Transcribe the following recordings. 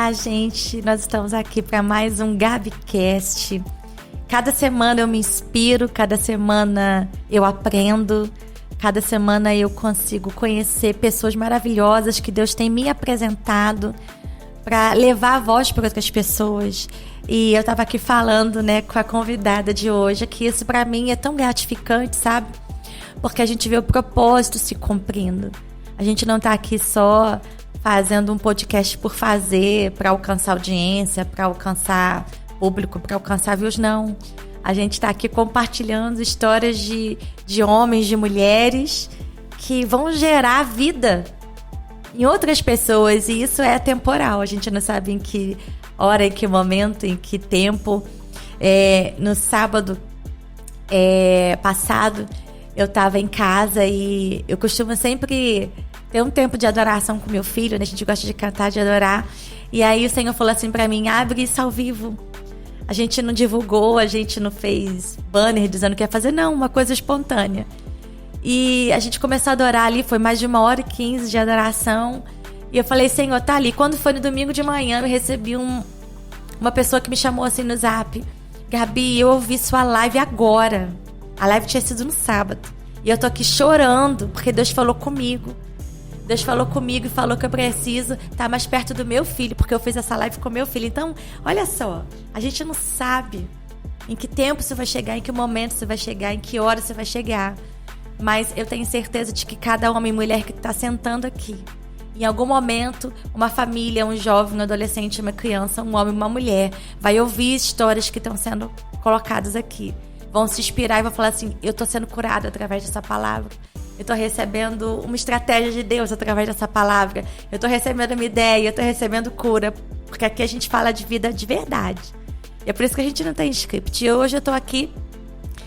Olá, gente! Nós estamos aqui para mais um GabiCast. Cada semana eu me inspiro, cada semana eu aprendo, cada semana eu consigo conhecer pessoas maravilhosas que Deus tem me apresentado para levar a voz para outras pessoas. E eu estava aqui falando, com a convidada de hoje, que isso para mim é tão gratificante, sabe? Porque a gente vê o propósito se cumprindo. A gente não está aqui só fazendo um podcast por fazer, para alcançar audiência, para alcançar público, para alcançar views, não. A gente está aqui compartilhando histórias de homens, de mulheres que vão gerar vida em outras pessoas, e isso é temporal. A gente não sabe em que hora, em que momento, em que tempo. No sábado passado, eu estava em casa e eu costumo sempre ter um tempo de adoração com meu filho, né? A gente gosta de cantar, de adorar. E aí o Senhor falou assim pra mim: abre isso ao vivo. A gente não divulgou, a gente não fez banner dizendo que ia fazer, não, uma coisa espontânea. E a gente começou a adorar ali, foi mais de 1h15 de adoração. E eu falei: Senhor, tá ali. Quando foi no domingo de manhã, eu recebi uma pessoa que me chamou assim no Zap: Gabi, eu ouvi sua live agora. A live tinha sido no sábado. E eu tô aqui chorando, porque Deus falou comigo. Deus falou comigo e falou que eu preciso estar mais perto do meu filho, porque eu fiz essa live com meu filho. Então, olha só, a gente não sabe em que tempo você vai chegar, em que momento você vai chegar, em que hora você vai chegar. Mas eu tenho certeza de que cada homem e mulher que está sentando aqui, em algum momento, uma família, um jovem, um adolescente, uma criança, um homem, uma mulher, vai ouvir histórias que estão sendo colocadas aqui. Vão se inspirar e vão falar assim: eu estou sendo curado através dessa palavra. Eu estou recebendo uma estratégia de Deus através dessa palavra. Eu estou recebendo uma ideia, eu estou recebendo cura. Porque aqui a gente fala de vida de verdade. E é por isso que a gente não tem script. E hoje eu estou aqui,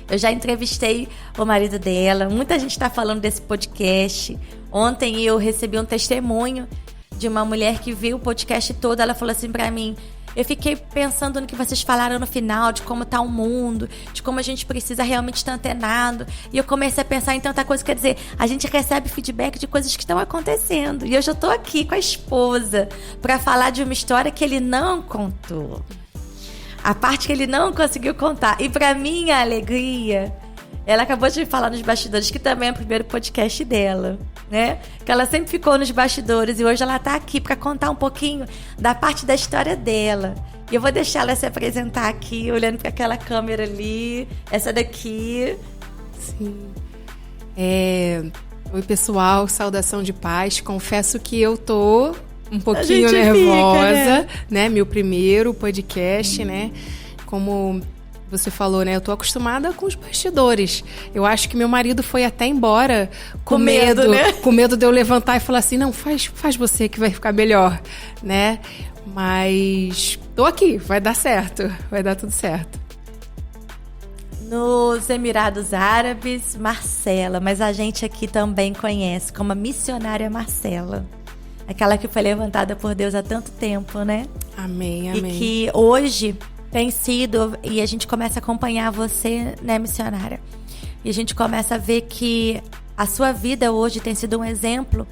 eu já entrevistei o marido dela. Muita gente está falando desse podcast. Ontem eu recebi um testemunho de uma mulher que viu o podcast todo. Ela falou assim para mim: eu fiquei pensando no que vocês falaram no final, de como está o mundo, de como a gente precisa realmente estar antenado. E eu comecei a pensar em tanta coisa. Quer dizer, a gente recebe feedback de coisas que estão acontecendo. E eu já estou aqui com a esposa para falar de uma história que ele não contou. A parte que ele não conseguiu contar. E para minha alegria, ela acabou de me falar nos bastidores, que também é o primeiro podcast dela, né? Que ela sempre ficou nos bastidores e hoje ela tá aqui para contar um pouquinho da parte da história dela. E eu vou deixar ela se apresentar aqui, olhando para aquela câmera ali, essa daqui. Sim. Oi, pessoal, saudação de paz. Confesso que eu tô um pouquinho nervosa, né? Meu primeiro podcast, né? Como você falou, né? Eu tô acostumada com os bastidores. Eu acho que meu marido foi até embora com medo, né? Com medo de eu levantar e falar assim: não, faz você que vai ficar melhor, né? Mas tô aqui, vai dar certo, vai dar tudo certo. Nos Emirados Árabes, Marcela, mas a gente aqui também conhece como a missionária Marcela. Aquela que foi levantada por Deus há tanto tempo, né? Amém, amém. E que hoje tem sido, e a gente começa a acompanhar você, né, missionária? E a gente começa a ver que a sua vida hoje tem sido um exemplo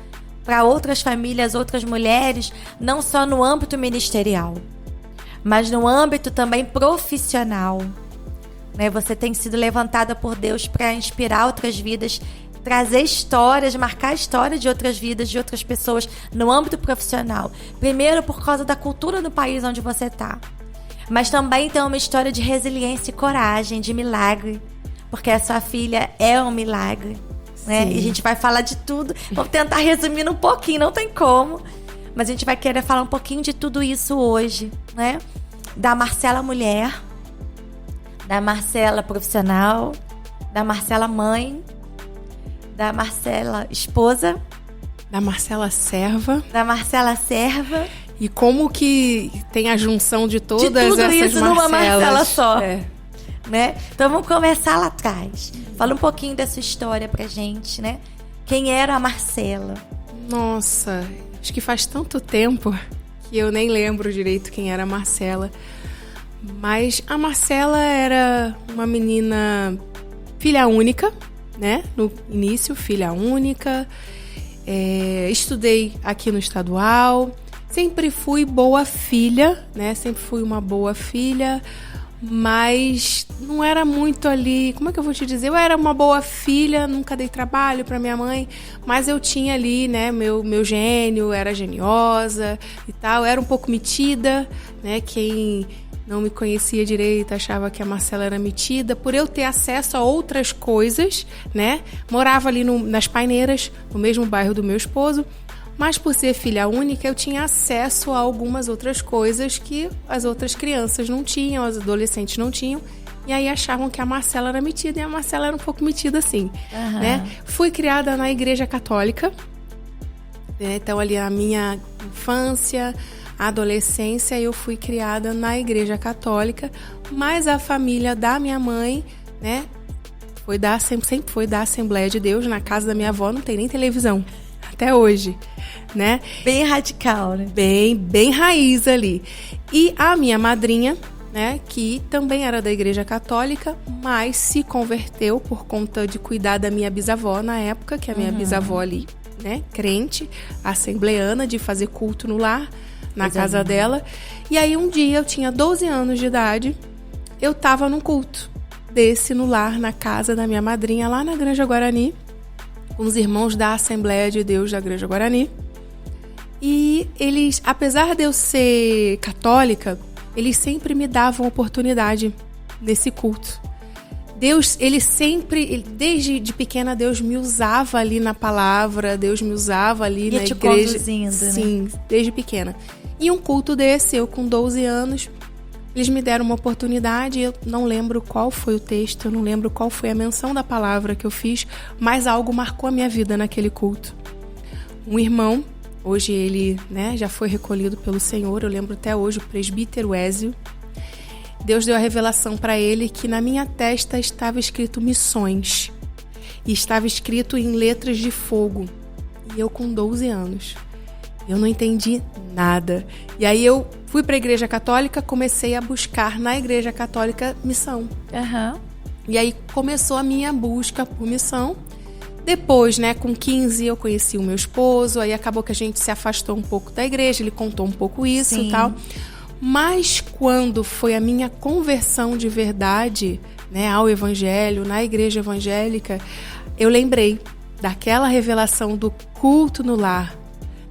para outras famílias, outras mulheres, não só no âmbito ministerial, mas no âmbito também profissional, né? Você tem sido levantada por Deus para inspirar outras vidas, trazer histórias, marcar a história de outras vidas, de outras pessoas no âmbito profissional. Primeiro, por causa da cultura do país onde você está. Mas também tem uma história de resiliência e coragem, de milagre. Porque a sua filha é um milagre, né? E a gente vai falar de tudo. Vamos tentar resumir um pouquinho, não tem como. Mas a gente vai querer falar um pouquinho de tudo isso hoje, né? Da Marcela mulher, da Marcela profissional, da Marcela mãe, da Marcela esposa, da Marcela serva, da Marcela serva. E como que tem a junção de todas de tudo essas isso Marcelas numa Marcela só, né? Então vamos começar lá atrás. Fala um pouquinho da sua história pra gente, né? Quem era a Marcela? Nossa, acho que faz tanto tempo que eu nem lembro direito quem era a Marcela. Mas a Marcela era uma menina filha única, né? No início, filha única. Estudei aqui no estadual, Sempre fui boa filha, né? Sempre fui uma boa filha, mas não era muito ali... Como é que eu vou te dizer? Eu era uma boa filha, nunca dei trabalho para minha mãe, mas eu tinha ali, né, meu gênio, era geniosa e tal. Eu era um pouco metida, né? Quem não me conhecia direito achava que a Marcela era metida, por eu ter acesso a outras coisas, né? Morava ali nas Paineiras, no mesmo bairro do meu esposo, mas por ser filha única, eu tinha acesso a algumas outras coisas que as outras crianças não tinham, os adolescentes não tinham. E aí achavam que a Marcela era metida, e a Marcela era um pouco metida assim, né? Fui criada na Igreja Católica, né? Então ali a minha infância, adolescência, eu fui criada na Igreja Católica, mas a família da minha mãe, né? Sempre foi da Assembleia de Deus. Na casa da minha avó não tem nem televisão. Até hoje, né? Bem radical, né? Bem raiz ali. E a minha madrinha, né, que também era da Igreja Católica, mas se converteu por conta de cuidar da minha bisavó na época, que a minha bisavó ali, né, crente, assembleana, de fazer culto no lar, na casa dela. E aí um dia, eu tinha 12 anos de idade, eu tava num culto desse no lar, na casa da minha madrinha, lá na Granja Guarani, com os irmãos da Assembleia de Deus da Granja Guarani. E eles, apesar de eu ser católica, eles sempre me davam oportunidade nesse culto. Deus, ele sempre, desde de pequena, Deus me usava ali na palavra, Deus me usava ali na igreja. Conduzindo, sim, né? Desde pequena. E um culto desse, eu com 12 anos, eles me deram uma oportunidade. Eu não lembro qual foi o texto, eu não lembro qual foi a menção da palavra que eu fiz, mas algo marcou a minha vida naquele culto. Um irmão, hoje ele, né, já foi recolhido pelo Senhor, eu lembro até hoje, o presbítero Ézio. Deus deu a revelação para ele que na minha testa estava escrito missões. E estava escrito em letras de fogo. E eu com 12 anos. Eu não entendi nada. E aí eu fui para a Igreja Católica, comecei a buscar na Igreja Católica missão. E aí começou a minha busca por missão. Depois, né, com 15, eu conheci o meu esposo. Aí acabou que a gente se afastou um pouco da igreja. Ele contou um pouco isso e tal. Mas quando foi a minha conversão de verdade, né, ao evangelho, na igreja evangélica, eu lembrei daquela revelação do culto no lar,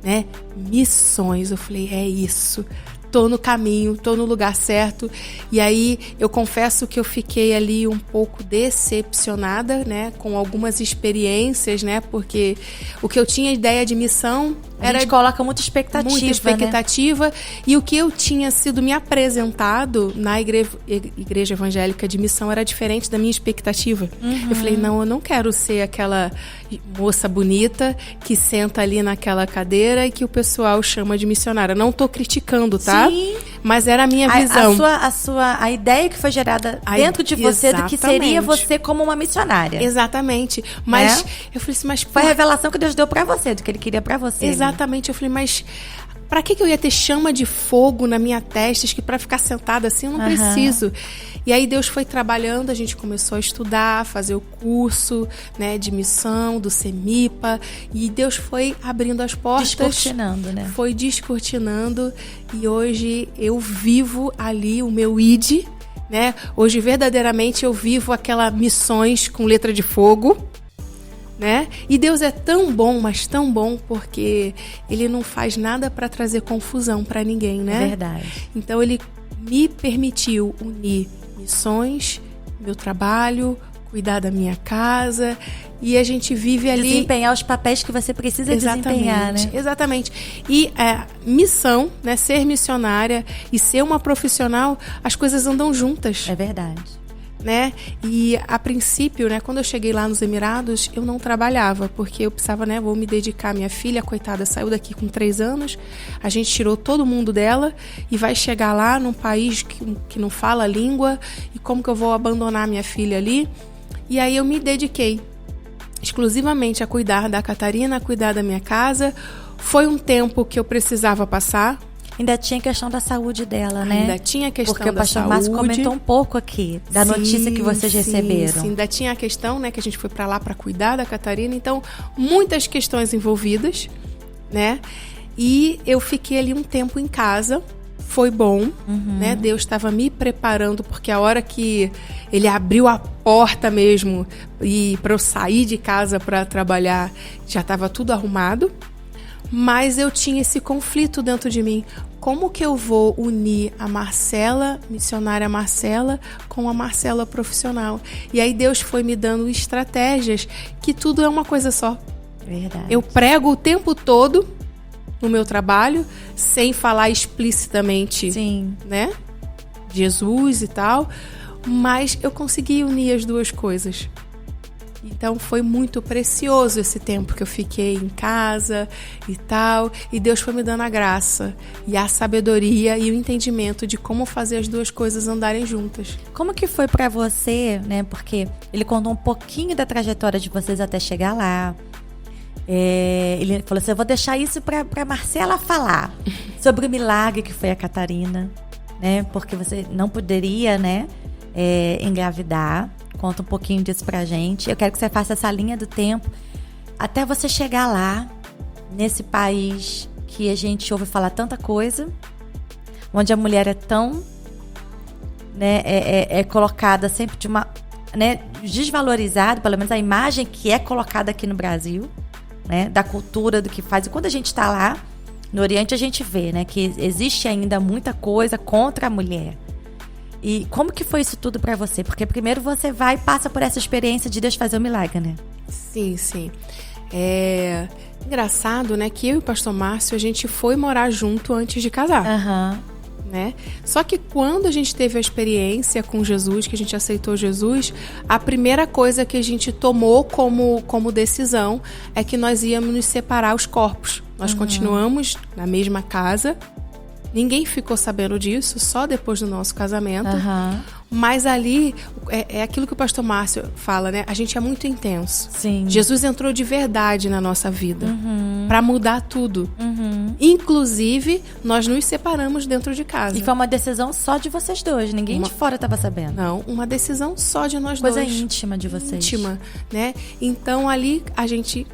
né? Missões. Eu falei, é isso. Tô no caminho, tô no lugar certo. E aí, eu confesso que eu fiquei ali um pouco decepcionada, né? Com algumas experiências, né? Porque o que eu tinha ideia de missão a gente coloca muita expectativa. Muita expectativa. Né? E o que eu tinha sido me apresentado na igreja evangélica de missão era diferente da minha expectativa. Eu falei, não, eu não quero ser aquela moça bonita que senta ali naquela cadeira e que o pessoal chama de missionária. Não tô criticando, tá? Sim. Mas era a minha visão. A ideia que foi gerada dentro de você do que seria você como uma missionária. Exatamente. Mas eu falei assim, mas foi a revelação que Deus deu pra você, do que Ele queria pra você. Exatamente. Eu falei, mas pra que eu ia ter chama de fogo na minha testa? Acho que pra ficar sentada assim eu não preciso. E aí Deus foi trabalhando, a gente começou a estudar, fazer o curso, né, de missão, do CEMIPA. E Deus foi abrindo as portas. Descortinando, né? Foi descortinando. E hoje eu vivo ali o meu ID, né? Hoje verdadeiramente eu vivo aquela missões com letra de fogo. Né? E Deus é tão bom, mas tão bom, porque Ele não faz nada para trazer confusão para ninguém, né? É verdade. Então Ele me permitiu unir missões, meu trabalho, cuidar da minha casa, e a gente vive ali... Desempenhar os papéis que você precisa desempenhar, né? Exatamente. E missão, né, ser missionária e ser uma profissional, as coisas andam juntas. É verdade. Né? E a princípio, né, quando eu cheguei lá nos Emirados, eu não trabalhava, porque eu precisava, né, vou me dedicar. Minha filha, coitada, saiu daqui com 3 anos, a gente tirou todo mundo dela e vai chegar lá num país que não fala a língua, e como que eu vou abandonar minha filha ali? E aí eu me dediquei exclusivamente a cuidar da Catarina, a cuidar da minha casa. Foi um tempo que eu precisava passar. Ainda tinha a questão da saúde dela, né? Ainda tinha a questão da saúde. Porque o pastor Márcio comentou um pouco aqui da notícia que vocês receberam. Sim, ainda tinha a questão, né, que a gente foi para lá para cuidar da Catarina. Então, muitas questões envolvidas, né? E eu fiquei ali um tempo em casa. Foi bom, né? Deus estava me preparando, porque a hora que ele abriu a porta mesmo e para eu sair de casa para trabalhar, já estava tudo arrumado. Mas eu tinha esse conflito dentro de mim. Como que eu vou unir a Marcela, missionária Marcela, com a Marcela profissional? E aí Deus foi me dando estratégias, que tudo é uma coisa só. Verdade. Eu prego o tempo todo no meu trabalho, sem falar explicitamente, Sim, né? Jesus e tal, mas eu consegui unir as duas coisas. Então foi muito precioso esse tempo que eu fiquei em casa e tal, e Deus foi me dando a graça e a sabedoria e o entendimento de como fazer as duas coisas andarem juntas. Como que foi pra você, né? Porque ele contou um pouquinho da trajetória de vocês até chegar lá. Ele falou assim, eu vou deixar isso pra Marcela falar sobre o milagre que foi a Catarina, né? Porque você não poderia, né, engravidar. Conta um pouquinho disso pra gente. Eu quero que você faça essa linha do tempo até você chegar lá, nesse país que a gente ouve falar tanta coisa, onde a mulher é tão, né, é colocada sempre de uma, né, desvalorizada, pelo menos a imagem que é colocada aqui no Brasil, né, da cultura, do que faz. E quando a gente está lá no Oriente, a gente vê, né, que existe ainda muita coisa contra a mulher. E como que foi isso tudo para você? Porque primeiro você vai e passa por essa experiência de Deus fazer o milagre, né? Sim, sim. É engraçado, né, que eu e o pastor Márcio, a gente foi morar junto antes de casar. Né? Só que quando a gente teve a experiência com Jesus, que a gente aceitou Jesus, a primeira coisa que a gente tomou como decisão é que nós íamos nos separar os corpos. Nós continuamos na mesma casa. Ninguém ficou sabendo disso, só depois do nosso casamento. Mas ali, é aquilo que o pastor Márcio fala, né? A gente é muito intenso. Sim. Jesus entrou de verdade na nossa vida, para mudar tudo. Inclusive, nós nos separamos dentro de casa. E foi uma decisão só de vocês dois, ninguém de fora estava sabendo. Não, uma decisão só de nós dois. Coisa íntima de vocês. Íntima, né? Então, ali, a gente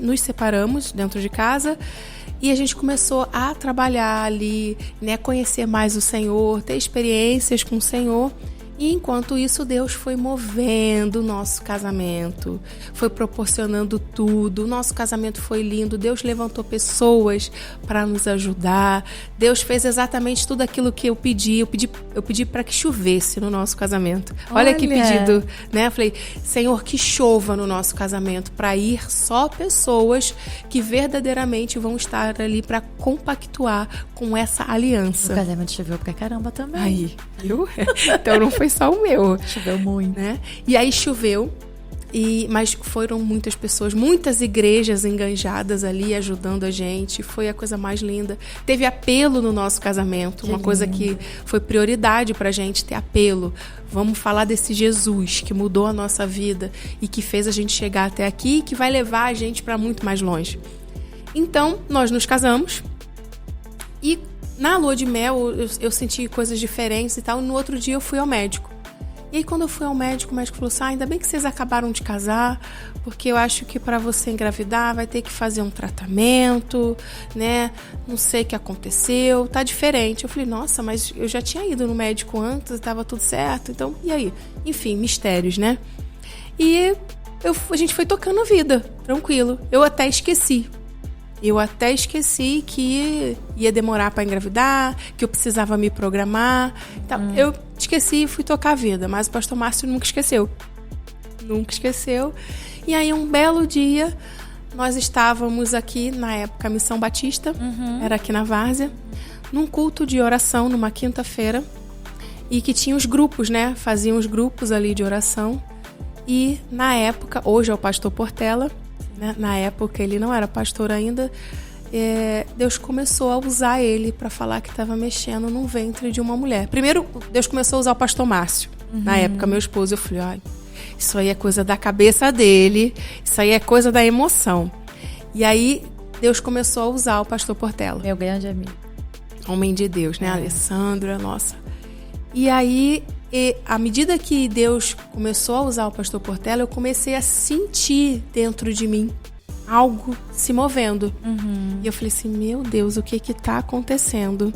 nos separamos dentro de casa. E a gente começou a trabalhar ali, né, conhecer mais o Senhor, ter experiências com o Senhor. E enquanto isso, Deus foi movendo o nosso casamento, foi proporcionando tudo. O nosso casamento foi lindo, Deus levantou pessoas para nos ajudar. Deus fez exatamente tudo aquilo que eu pedi. Eu pedi para que chovesse no nosso casamento. Olha que pedido, né? Eu falei, Senhor, que chova no nosso casamento, para ir só pessoas que verdadeiramente vão estar ali para compactuar com essa aliança. O casamento choveu pra caramba também. Aí, viu? Então não foi só o meu. Choveu muito. Né? E aí choveu, mas foram muitas pessoas, muitas igrejas enganjadas ali ajudando a gente. Foi a coisa mais linda. Teve apelo no nosso casamento, uma coisa que foi prioridade pra gente, ter apelo. Vamos falar desse Jesus que mudou a nossa vida e que fez a gente chegar até aqui e que vai levar a gente pra muito mais longe. Então, nós nos casamos e na lua de mel, eu senti coisas diferentes e tal. No outro dia, eu fui ao médico. E aí, quando eu fui ao médico, o médico falou assim, ainda bem que vocês acabaram de casar, porque eu acho que para você engravidar, vai ter que fazer um tratamento, né? Não sei o que aconteceu, tá diferente. Eu falei, nossa, mas eu já tinha ido no médico antes, estava tudo certo. Então, e aí? Enfim, mistérios, né? E a gente foi tocando a vida, tranquilo. Eu até esqueci que ia demorar para engravidar, que eu precisava me programar. Então, eu esqueci e fui tocar a vida, mas o pastor Márcio nunca esqueceu. E aí, um belo dia, nós estávamos aqui, na época, a Missão Batista, era aqui na Várzea, num culto de oração, numa quinta-feira, e que tinha os grupos, né? Faziam os grupos ali de oração. E, na época, hoje é o pastor Portela, na época ele não era pastor ainda, Deus começou a usar ele para falar que estava mexendo no ventre de uma mulher. Primeiro, Deus começou a usar o pastor Márcio. Na época, meu esposo, eu falei, ai, isso aí é coisa da cabeça dele, isso aí é coisa da emoção. E aí, Deus começou a usar o pastor Portela. Meu grande amigo. Homem de Deus, né? Alessandra, nossa. E aí, à medida que Deus começou a usar o pastor Portela, eu comecei a sentir dentro de mim algo se movendo. E eu falei assim, meu Deus, o que que tá acontecendo?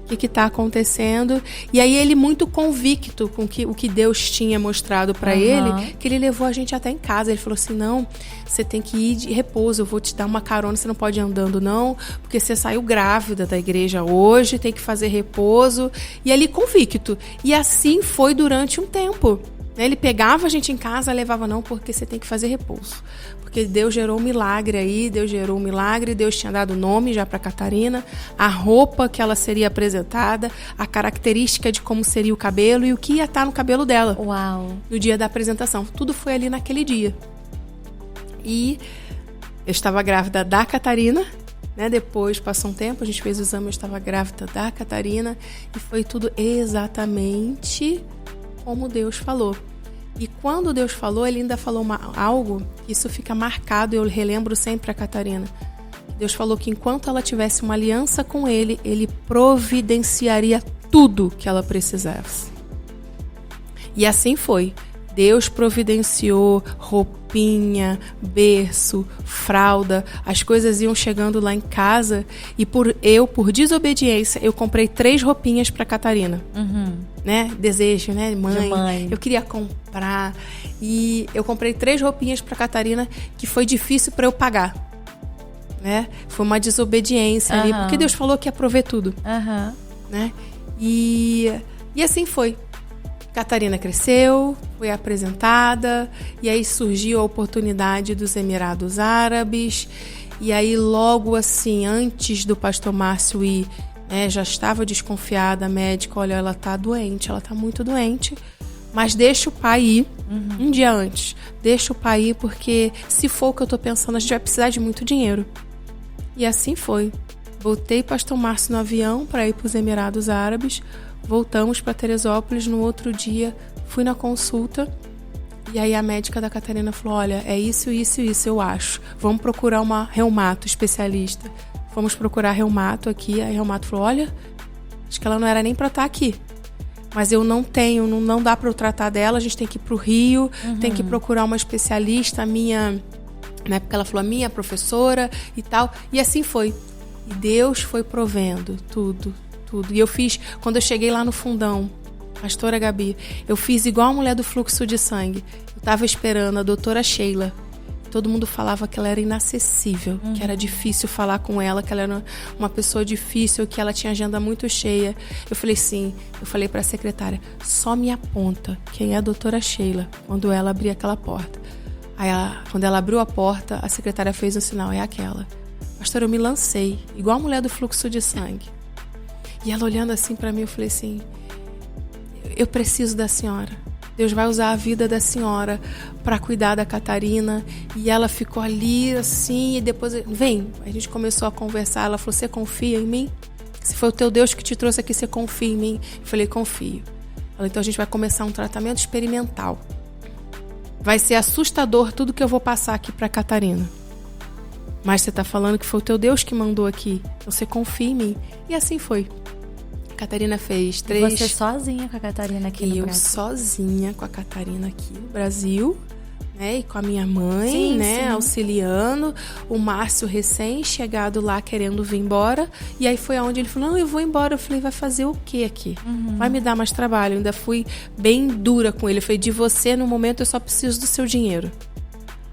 O que está acontecendo? E aí ele muito convicto com o que Deus tinha mostrado para ele, que ele levou a gente até em casa. Ele falou assim, não, você tem que ir de repouso, eu vou te dar uma carona, você não pode ir andando não, porque você saiu grávida da igreja hoje, tem que fazer repouso. E ali convicto. E assim foi durante um tempo. Ele pegava a gente em casa, levava, não, porque você tem que fazer repouso. Porque Deus gerou um milagre aí, Deus gerou um milagre, Deus tinha dado nome já para Catarina, a roupa que ela seria apresentada, a característica de como seria o cabelo e o que ia estar no cabelo dela. Uau! No dia da apresentação. Tudo foi ali naquele dia. E eu estava grávida da Catarina, né? Depois passou um tempo, a gente fez o exame, eu estava grávida da Catarina e foi tudo exatamente como Deus falou. E quando Deus falou, ele ainda falou algo que isso fica marcado, eu relembro sempre a Catarina. Deus falou que enquanto ela tivesse uma aliança com ele, ele providenciaria tudo que ela precisasse. E assim foi. Deus providenciou roupinha, berço, fralda, as coisas iam chegando lá em casa e por desobediência, eu comprei 3 roupinhas para Catarina. Né? Desejo, né? Mãe. Eu queria comprar e eu comprei 3 roupinhas para Catarina que foi difícil para eu pagar. Né? Foi uma desobediência ali, porque Deus falou que ia prover tudo. Né? E assim foi. Catarina cresceu, foi apresentada, e aí surgiu a oportunidade dos Emirados Árabes, e aí logo assim, antes do pastor Márcio ir, já estava desconfiada, a médica, olha, ela tá doente, ela tá muito doente, mas deixa o pai ir, um dia antes, deixa o pai ir, porque se for o que eu tô pensando, a gente vai precisar de muito dinheiro. E assim foi. Botei pastor Márcio no avião para ir para os Emirados Árabes, voltamos para Teresópolis, no outro dia fui na consulta e aí a médica da Catarina falou, olha, é isso, eu acho. Vamos procurar uma reumato especialista. Fomos procurar reumato aqui, a reumato falou, olha, acho que ela não era nem para estar aqui. Mas eu não tenho, não dá para eu tratar dela, a gente tem que ir pro Rio, tem que procurar uma especialista, na época ela falou, a minha professora e tal. E assim foi. E Deus foi provendo tudo. E eu fiz, quando eu cheguei lá no fundão, pastora Gabi, eu fiz igual a mulher do fluxo de sangue. Eu estava esperando a doutora Sheila. Todo mundo falava que ela era inacessível, que era difícil falar com ela, que ela era uma pessoa difícil, que ela tinha agenda muito cheia. Eu falei sim, eu falei para a secretária, só me aponta quem é a doutora Sheila, quando ela abrir aquela porta. Aí, quando ela abriu a porta, a secretária fez um sinal, é aquela. Pastora, eu me lancei, igual a mulher do fluxo de sangue. E ela olhando assim para mim, eu falei assim, eu preciso da senhora. Deus vai usar a vida da senhora para cuidar da Catarina. E ela ficou ali assim, e depois, vem. A gente começou a conversar, ela falou, você confia em mim? Se foi o teu Deus que te trouxe aqui, você confia em mim? Eu falei, confio. Ela, então a gente vai começar um tratamento experimental. Vai ser assustador tudo que eu vou passar aqui para Catarina. Mas você tá falando que foi o teu Deus que mandou aqui. Então você confia em mim. E assim foi. A Catarina fez 3... Você sozinha com a Catarina aqui no Brasil? Eu sozinha com a Catarina aqui no Brasil, né? E com a minha mãe, sim. Auxiliando. O Márcio recém-chegado lá querendo vir embora. E aí foi aonde ele falou, não, eu vou embora. Eu falei, vai fazer o quê aqui? Vai me dar mais trabalho. Eu ainda fui bem dura com ele. Eu falei, de você, no momento, eu só preciso do seu dinheiro.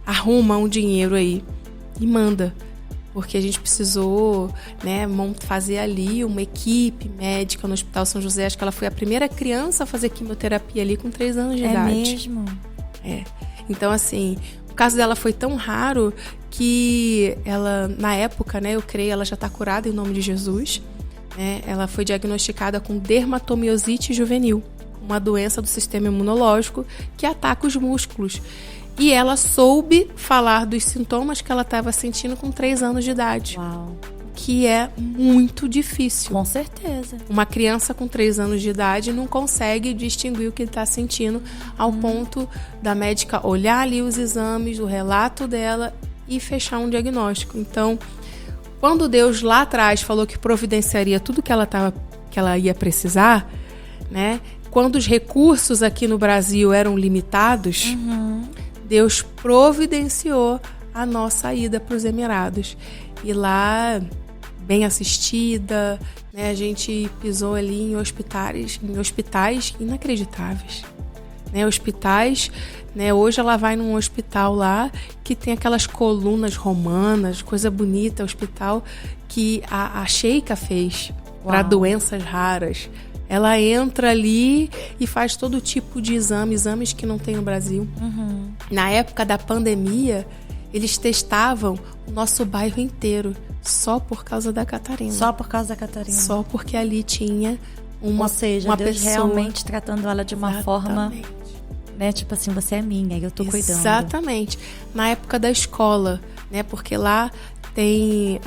Arruma um dinheiro aí. E manda, porque a gente precisou, né, fazer ali uma equipe médica no Hospital São José. Acho que ela foi a primeira criança a fazer quimioterapia ali com 3 anos de idade. É mesmo? É. Então, assim, o caso dela foi tão raro que ela, na época, né, eu creio, ela já está curada em nome de Jesus. Né? Ela foi diagnosticada com dermatomiosite juvenil, uma doença do sistema imunológico que ataca os músculos. E ela soube falar dos sintomas que ela estava sentindo com 3 anos de idade. Uau. Que é muito difícil. Com certeza. Uma criança com 3 anos de idade não consegue distinguir o que está sentindo ao ponto da médica olhar ali os exames, o relato dela e fechar um diagnóstico. Então, quando Deus lá atrás falou que providenciaria tudo que ela ia precisar, né? Quando os recursos aqui no Brasil eram limitados... Deus providenciou a nossa ida para os Emirados. E lá, bem assistida, né, a gente pisou ali em hospitais inacreditáveis. Né, hospitais, né, hoje ela vai num hospital lá que tem aquelas colunas romanas, coisa bonita, hospital que a Sheikha fez para doenças raras. Ela entra ali e faz todo tipo de exames que não tem no Brasil. Uhum. Na época da pandemia, eles testavam o nosso bairro inteiro, só por causa da Catarina. Só por causa da Catarina. Só porque ali tinha uma, ou seja, uma Deus pessoa realmente tratando ela de uma forma, né, tipo assim, você é minha e eu tô cuidando. Exatamente. Na época da escola, né, porque lá tem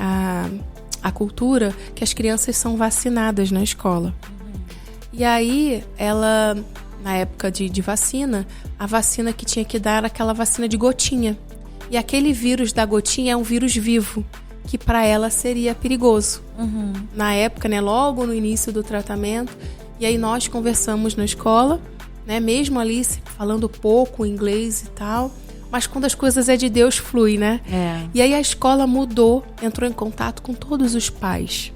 a cultura que as crianças são vacinadas na escola. E aí, ela, na época de vacina, a vacina que tinha que dar era aquela vacina de gotinha. E aquele vírus da gotinha é um vírus vivo, que para ela seria perigoso. Uhum. Na época, né, logo no início do tratamento, e aí nós conversamos na escola, né, mesmo ali falando pouco inglês e tal, mas quando as coisas é de Deus, flui, né? É. E aí a escola mudou, entrou em contato com todos os pais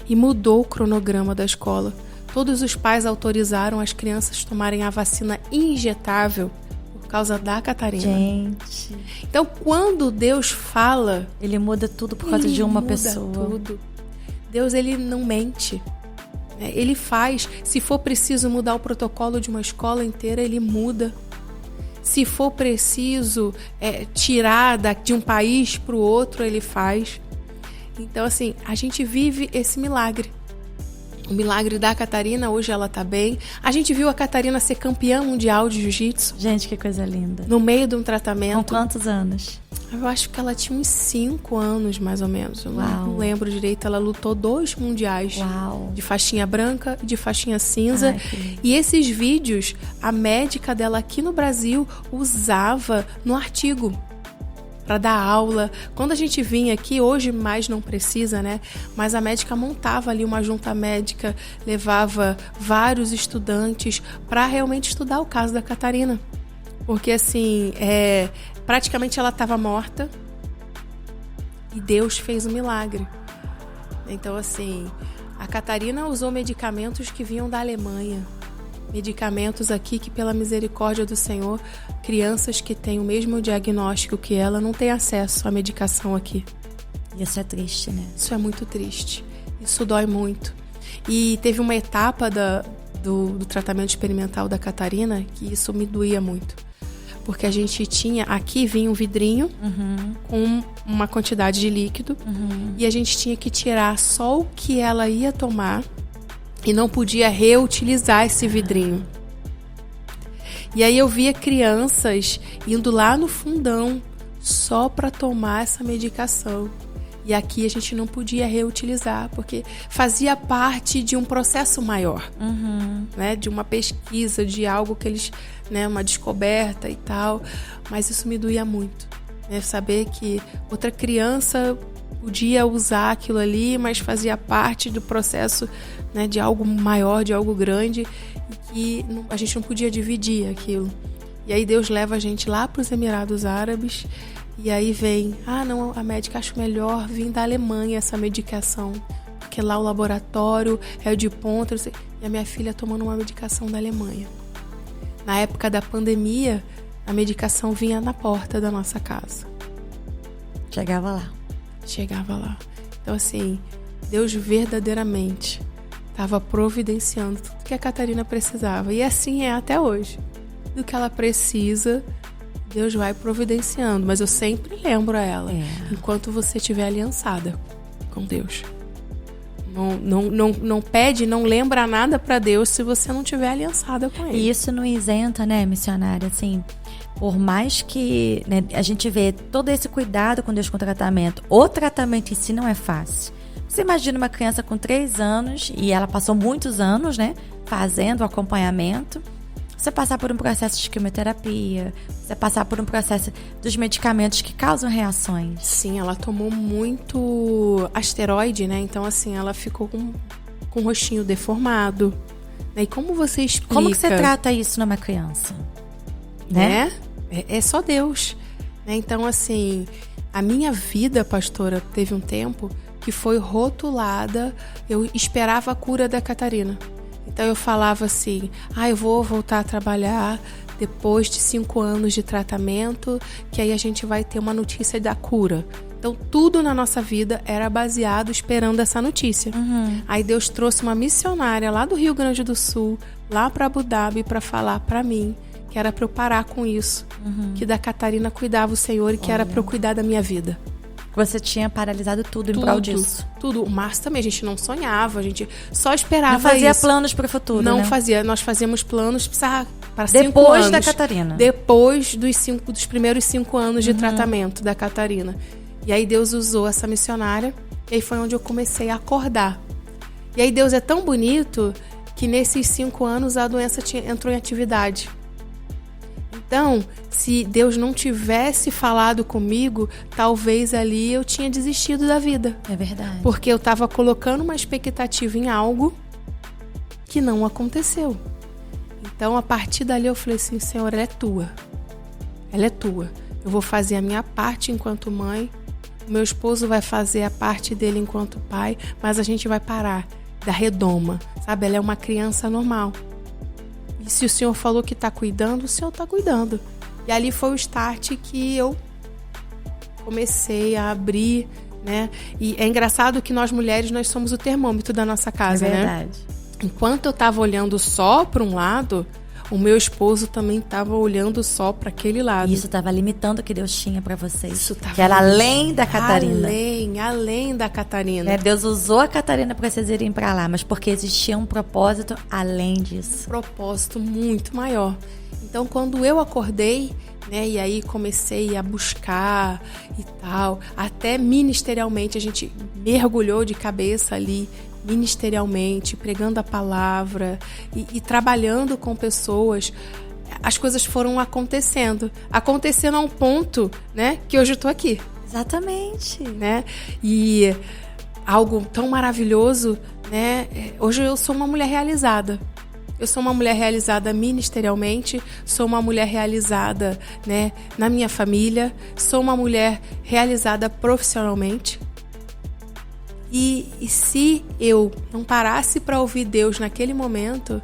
e mudou o cronograma da escola. Todos os pais autorizaram as crianças tomarem a vacina injetável por causa da Catarina. Gente. Então, quando Deus fala, Ele muda tudo por causa de uma pessoa. Tudo. Deus, ele não mente. Ele faz. Se for preciso mudar o protocolo de uma escola inteira, ele muda. Se for preciso tirar de um país para o outro, ele faz. Então, assim, a gente vive esse milagre. O milagre da Catarina, hoje ela tá bem. A gente viu a Catarina ser campeã mundial de jiu-jitsu. Gente, que coisa linda. No meio de um tratamento. Com quantos anos? Eu acho que ela tinha uns 5 anos, mais ou menos. Eu não lembro direito. Ela lutou 2 mundiais. Uau. De faixinha branca e de faixinha cinza. Ai, e esses vídeos, a médica dela aqui no Brasil usava no artigo para dar aula. Quando a gente vinha aqui, hoje mais não precisa, né? Mas a médica montava ali uma junta médica, levava vários estudantes para realmente estudar o caso da Catarina. Porque, assim, praticamente ela estava morta e Deus fez um milagre. Então, assim, a Catarina usou medicamentos que vinham da Alemanha. Medicamentos aqui que, pela misericórdia do Senhor, crianças que têm o mesmo diagnóstico que ela não têm acesso à medicação aqui. Isso é triste, né? Isso é muito triste. Isso dói muito. E teve uma etapa do tratamento experimental da Catarina que isso me doía muito. Porque a gente tinha... Aqui vinha um vidrinho com uma quantidade de líquido e a gente tinha que tirar só o que ela ia tomar e não podia reutilizar esse vidrinho. E aí eu via crianças indo lá no fundão só para tomar essa medicação. E aqui a gente não podia reutilizar, porque fazia parte de um processo maior, né? De uma pesquisa, de algo que eles, né? Uma descoberta e tal. Mas isso me doía muito, né? Saber que outra criança podia usar aquilo ali, mas fazia parte do processo, né? De algo maior, de algo grande, e que a gente não podia dividir aquilo. E aí Deus leva a gente lá para os Emirados Árabes. E aí vem, não, a médica acha melhor vir da Alemanha essa medicação, porque lá o laboratório é o de ponta. E a minha filha tomando uma medicação da Alemanha. Na época da pandemia, a medicação vinha na porta da nossa casa. Chegava lá. Então, assim, Deus verdadeiramente estava providenciando tudo que a Catarina precisava. E assim é até hoje. Do que ela precisa, Deus vai providenciando, mas eu sempre lembro a ela, enquanto você estiver aliançada com Deus. Não pede, não lembra nada para Deus se você não estiver aliançada com Ele. E isso não isenta, né, missionária? Assim, por mais que, né, a gente vê todo esse cuidado com Deus com o tratamento em si não é fácil. Você imagina uma criança com 3 anos, e ela passou muitos anos, né, fazendo o acompanhamento. Você passar por um processo de quimioterapia, você passar por um processo dos medicamentos que causam reações. Sim, ela tomou muito asteroide, né? Então, assim, ela ficou com o rostinho deformado. E como você explica? Como que você trata isso numa criança? Né? É só Deus. né? Então, assim, a minha vida, pastora, teve um tempo que foi rotulada. Eu esperava a cura da Catarina. Então eu falava assim, eu vou voltar a trabalhar depois de 5 anos de tratamento, que aí a gente vai ter uma notícia da cura. Então tudo na nossa vida era baseado esperando essa notícia. Aí Deus trouxe uma missionária lá do Rio Grande do Sul, lá para Abu Dhabi, para falar para mim que era para eu parar com isso, que da Catarina cuidava o Senhor e que era para eu cuidar da minha vida. Você tinha paralisado tudo em prol disso. Tudo. O Márcio também, a gente não sonhava, a gente só esperava não fazia isso. Planos para o futuro, não né? fazia, nós fazíamos planos para 5 anos. Depois da Catarina. Depois dos primeiros 5 anos de tratamento da Catarina. E aí Deus usou essa missionária, e aí foi onde eu comecei a acordar. E aí Deus é tão bonito que nesses 5 anos a doença entrou em atividade. Então, se Deus não tivesse falado comigo, talvez ali eu tinha desistido da vida. É verdade. Porque eu estava colocando uma expectativa em algo que não aconteceu. Então, a partir dali eu falei assim, Senhor, ela é tua. Ela é tua. Eu vou fazer a minha parte enquanto mãe, o meu esposo vai fazer a parte dele enquanto pai, mas a gente vai parar da redoma, sabe? Ela é uma criança normal. E se o Senhor falou que está cuidando, o Senhor está cuidando. E ali foi o start que eu comecei a abrir, né? E é engraçado que nós mulheres, nós somos o termômetro da nossa casa, né? É verdade. Enquanto eu estava olhando só para um lado, o meu esposo também estava olhando só para aquele lado. Isso estava limitando o que Deus tinha para vocês. Isso tava que era além da Catarina. Além da Catarina. Deus usou a Catarina para vocês irem para lá, mas porque existia um propósito além disso. Um propósito muito maior. Então, quando eu acordei, né, e aí comecei a buscar e tal, até ministerialmente a gente mergulhou de cabeça ali, ministerialmente, pregando a palavra e trabalhando com pessoas, as coisas foram acontecendo a um ponto, né, que hoje eu tô aqui. Exatamente. Né? E algo tão maravilhoso, né? Hoje eu sou uma mulher realizada. Eu sou uma mulher realizada ministerialmente, sou uma mulher realizada, né, na minha família, sou uma mulher realizada profissionalmente. E se eu não parasse para ouvir Deus naquele momento,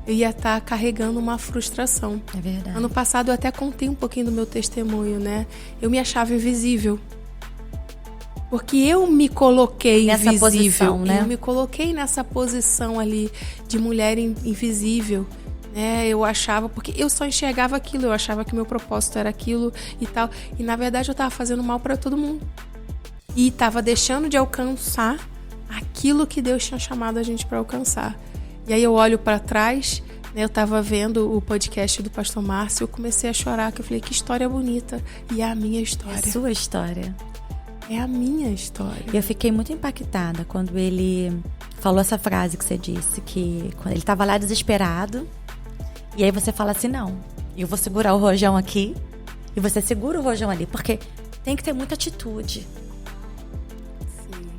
eu ia estar carregando uma frustração. É verdade. Ano passado eu até contei um pouquinho do meu testemunho, né? Eu me achava invisível. Porque eu me coloquei nessa invisível. Posição, né? Eu me coloquei nessa posição ali de mulher invisível. Né? Eu achava, porque eu só enxergava aquilo, eu achava que o meu propósito era aquilo e tal. E na verdade eu estava fazendo mal para todo mundo. E estava deixando de alcançar aquilo que Deus tinha chamado a gente para alcançar. E aí eu olho para trás, né, eu estava vendo o podcast do Pastor Márcio, eu comecei a chorar, que eu falei, que história bonita. E é a minha história. É a sua história. É a minha história. Eu fiquei muito impactada quando ele falou essa frase que você disse, que quando ele estava lá desesperado, e aí você fala assim, não, eu vou segurar o rojão aqui, e você segura o rojão ali, porque tem que ter muita atitude.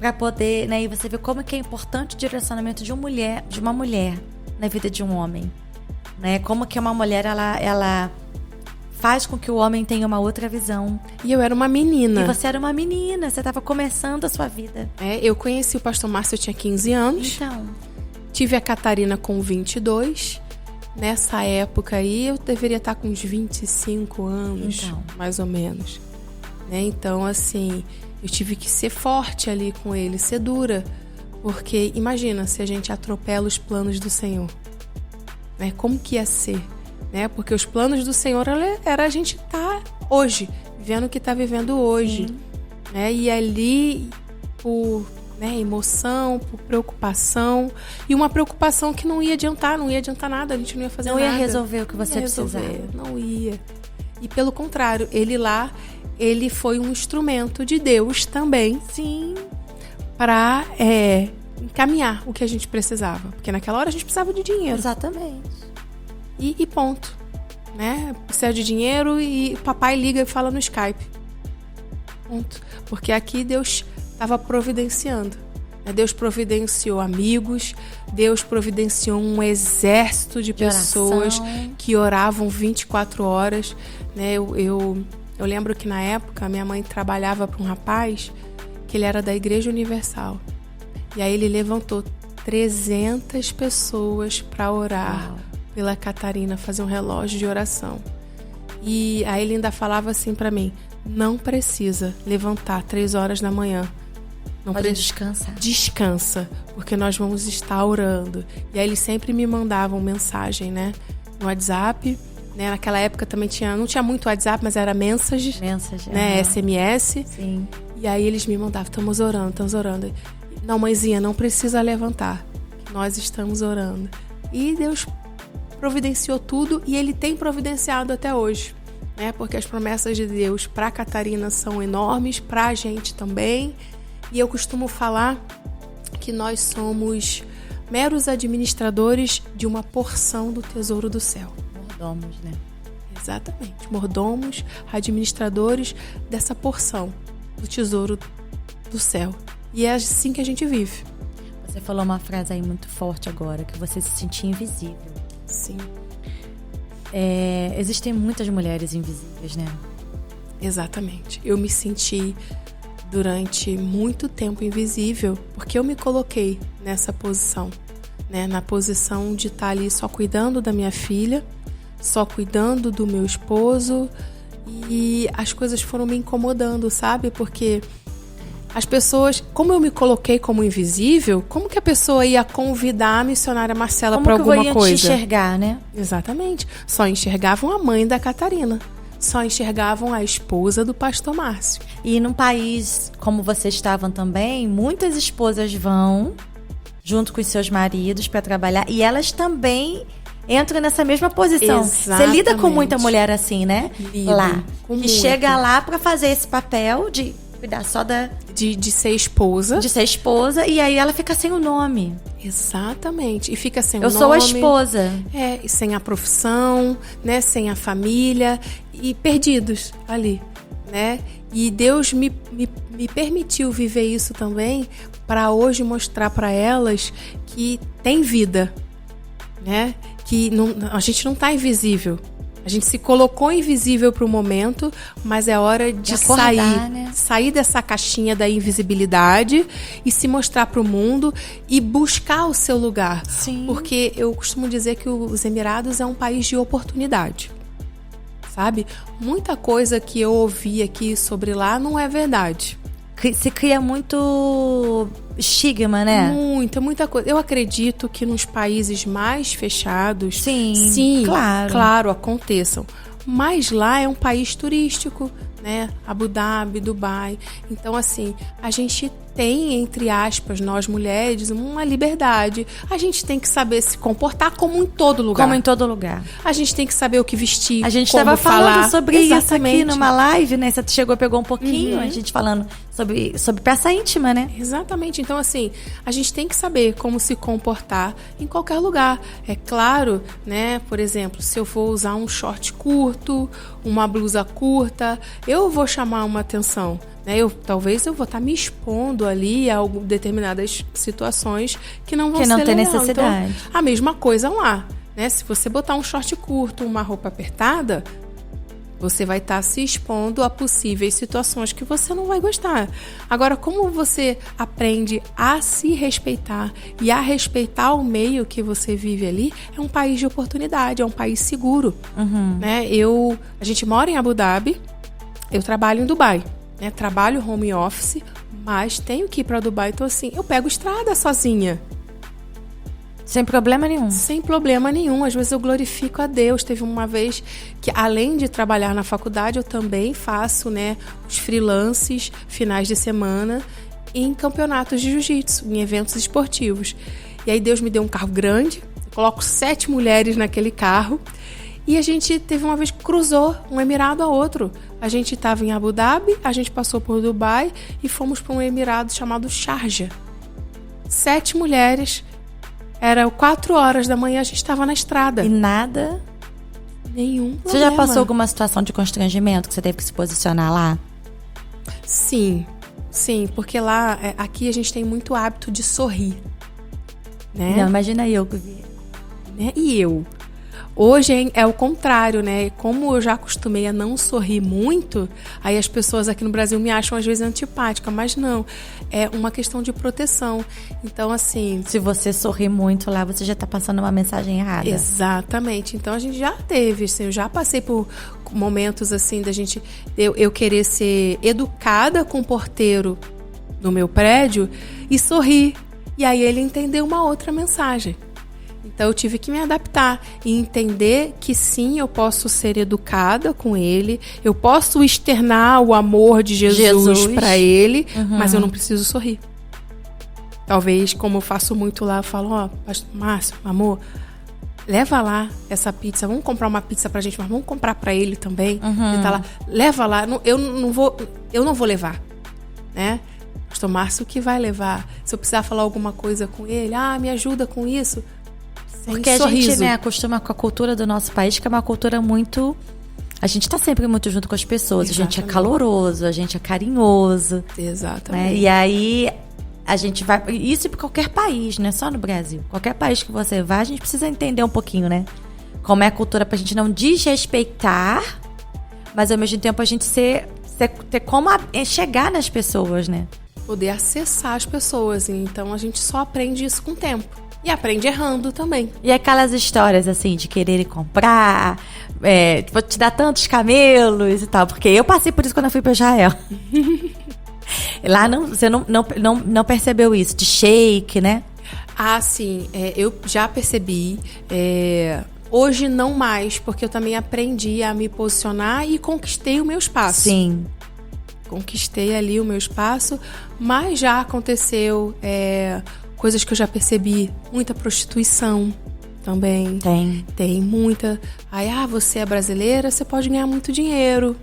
Pra poder, né, e você vê como que é importante o direcionamento de uma mulher na vida de um homem, né? Como que uma mulher, ela faz com que o homem tenha uma outra visão. E eu era uma menina. E você era uma menina, você estava começando a sua vida. Eu conheci o Pastor Márcio, eu tinha 15 anos. Então. Tive a Catarina com 22. Nessa época aí, eu deveria estar com uns 25 anos, então, mais ou menos. Né? Então, assim, eu tive que ser forte ali com ele, ser dura. Porque imagina se a gente atropela os planos do Senhor. Né? Como que ia ser? Né? Porque os planos do Senhor era a gente estar hoje, vivendo o que está vivendo hoje. Né? E ali, por emoção, por preocupação. E uma preocupação que não ia adiantar nada, a gente não ia fazer nada. Não ia resolver o que você precisava. Não ia. E pelo contrário, ele foi um instrumento de Deus também. Sim. Para encaminhar o que a gente precisava. Porque naquela hora a gente precisava de dinheiro. Exatamente. E ponto. Né? Precisa de dinheiro e papai liga e fala no Skype. Ponto. Porque aqui Deus estava providenciando. Né? Deus providenciou amigos, Deus providenciou um exército de pessoas que oravam 24 horas. Né? Eu Eu lembro que na época minha mãe trabalhava para um rapaz que ele era da Igreja Universal. E aí ele levantou 300 pessoas para orar pela Catarina, fazer um relógio de oração. E aí ele ainda falava assim para mim: não precisa levantar 3 horas da manhã. Não pode descansar. Descansa, porque nós vamos estar orando. E aí eles sempre me mandavam mensagem, né? No WhatsApp, né? Naquela época também não tinha muito WhatsApp, mas era mensagem, né? SMS. Sim. E aí eles me mandavam: estamos orando. Não, mãezinha, não precisa levantar. Nós estamos orando. E Deus providenciou tudo, e Ele tem providenciado até hoje, né? Porque as promessas de Deus para a Catarina são enormes, para a gente também. E eu costumo falar que nós somos meros administradores de uma porção do tesouro do céu. Mordomos, né? Exatamente. Mordomos, administradores dessa porção do tesouro do céu. E é assim que a gente vive. Você falou uma frase aí muito forte agora, que você se sentia invisível. Sim. Existem muitas mulheres invisíveis, né? Exatamente. Eu me senti durante muito tempo invisível, porque eu me coloquei nessa posição, né? Na posição de estar ali só cuidando da minha filha, só cuidando do meu esposo, e as coisas foram me incomodando, sabe? Porque as pessoas, como eu me coloquei como invisível, como que a pessoa ia convidar a missionária Marcela para alguma coisa? Como te enxergar, né? Exatamente. Só enxergavam a mãe da Catarina. Só enxergavam a esposa do pastor Márcio. E num país como vocês estavam também, muitas esposas vão junto com os seus maridos para trabalhar, e elas também entram nessa mesma posição. Exatamente. Você lida com muita mulher assim, né? Lido, lá. Que muito. chega lá para fazer esse papel de cuidar só de ser esposa. De ser esposa, e aí ela fica sem o nome. Exatamente. E fica sem o nome. Eu sou a esposa. E sem a profissão, né? Sem a família, e perdidos ali, né? E Deus me permitiu viver isso também, para hoje mostrar para elas que tem vida, né? Que a gente não tá invisível. A gente se colocou invisível para o momento, mas é hora de acordar, né? Sair dessa caixinha da invisibilidade e se mostrar para o mundo e buscar o seu lugar. Sim. Porque eu costumo dizer que os Emirados é um país de oportunidade, sabe? Muita coisa que eu ouvi aqui sobre lá não é verdade. Se cria muito estigma, né? Muita coisa. Eu acredito que nos países mais fechados, sim, claro, aconteçam. Mas lá é um país turístico, né? Abu Dhabi, Dubai. Então, assim, a gente tem, entre aspas, nós mulheres, uma liberdade. A gente tem que saber se comportar como em todo lugar. Como em todo lugar. A gente tem que saber o que vestir, a gente estava falando sobre Exatamente. Isso aqui numa live, né? Você chegou, pegou um pouquinho, a gente falando sobre peça íntima, né? Exatamente. Então, assim, a gente tem que saber como se comportar em qualquer lugar. É claro, né? Por exemplo, se eu for usar um short curto, uma blusa curta, eu vou chamar uma atenção. Talvez eu vou estar me expondo ali a determinadas situações que não vão ser tem legal. necessidade. Então, a mesma coisa lá, né? Se você botar um short curto, uma roupa apertada, você vai estar se expondo a possíveis situações que você não vai gostar. Agora, como você aprende a se respeitar e a respeitar o meio que você vive ali, é um país de oportunidade, é um país seguro. Né? A gente mora em Abu Dhabi, eu trabalho em Dubai. Né? Trabalho home office, mas tenho que ir para Dubai. Então, assim, eu pego estrada sozinha. Sem problema nenhum. Sem problema nenhum. Às vezes eu glorifico a Deus. Teve uma vez que, além de trabalhar na faculdade, eu também faço, né, os freelances, finais de semana, em campeonatos de jiu-jitsu, em eventos esportivos. E aí Deus me deu um carro grande, eu coloco 7 mulheres naquele carro. E a gente teve uma vez que cruzou um emirado a outro. A gente estava em Abu Dhabi, a gente passou por Dubai e fomos para um emirado chamado Sharjah. 7 mulheres, era 4 horas da manhã, a gente estava na estrada. E nada? Nenhum problema. Você já passou alguma situação de constrangimento que você teve que se posicionar lá? Sim, porque lá, aqui a gente tem muito hábito de sorrir. Né? Não, imagina eu que vi. Né? E eu? Hoje é o contrário, né? Como eu já acostumei a não sorrir muito, aí as pessoas aqui no Brasil me acham às vezes antipática, mas não. É uma questão de proteção. Então, assim... Se você sorrir muito lá, você já tá passando uma mensagem errada. Exatamente. Então, a gente já teve, assim, eu já passei por momentos, assim, da gente... Eu querer ser educada com o porteiro no meu prédio e sorrir. E aí ele entendeu uma outra mensagem. Então eu tive que me adaptar e entender que sim, eu posso ser educada com ele, eu posso externar o amor de Jesus para ele, mas eu não preciso sorrir. Talvez, como eu faço muito lá, eu falo, ó, Pastor Márcio, amor, leva lá essa pizza, vamos comprar uma pizza pra gente, mas vamos comprar pra ele também. Ele tá lá, leva lá, eu não vou levar, né? Pastor Márcio que vai levar. Se eu precisar falar alguma coisa com ele, me ajuda com isso. Porque a gente, né, acostuma com a cultura do nosso país, que é uma cultura muito... A gente tá sempre muito junto com as pessoas. Exatamente. A gente é caloroso, a gente é carinhoso. Exatamente. Né? E aí, a gente vai... Isso para qualquer país, não é só no Brasil. Qualquer país que você vá, a gente precisa entender um pouquinho, né? Como é a cultura pra gente não desrespeitar, mas ao mesmo tempo a gente ter como chegar nas pessoas, né? Poder acessar as pessoas. Então, a gente só aprende isso com o tempo. E aprende errando também. E aquelas histórias, assim, de quererem comprar, vou te dar tantos camelos e tal. Porque eu passei por isso quando eu fui pra Israel. Lá você não percebeu isso, de shake, né? Sim. Eu já percebi. Hoje não mais, porque eu também aprendi a me posicionar e conquistei o meu espaço. Sim. Conquistei ali o meu espaço, mas já aconteceu... coisas que eu já percebi, muita prostituição também. Tem muita. Aí, você é brasileira, você pode ganhar muito dinheiro.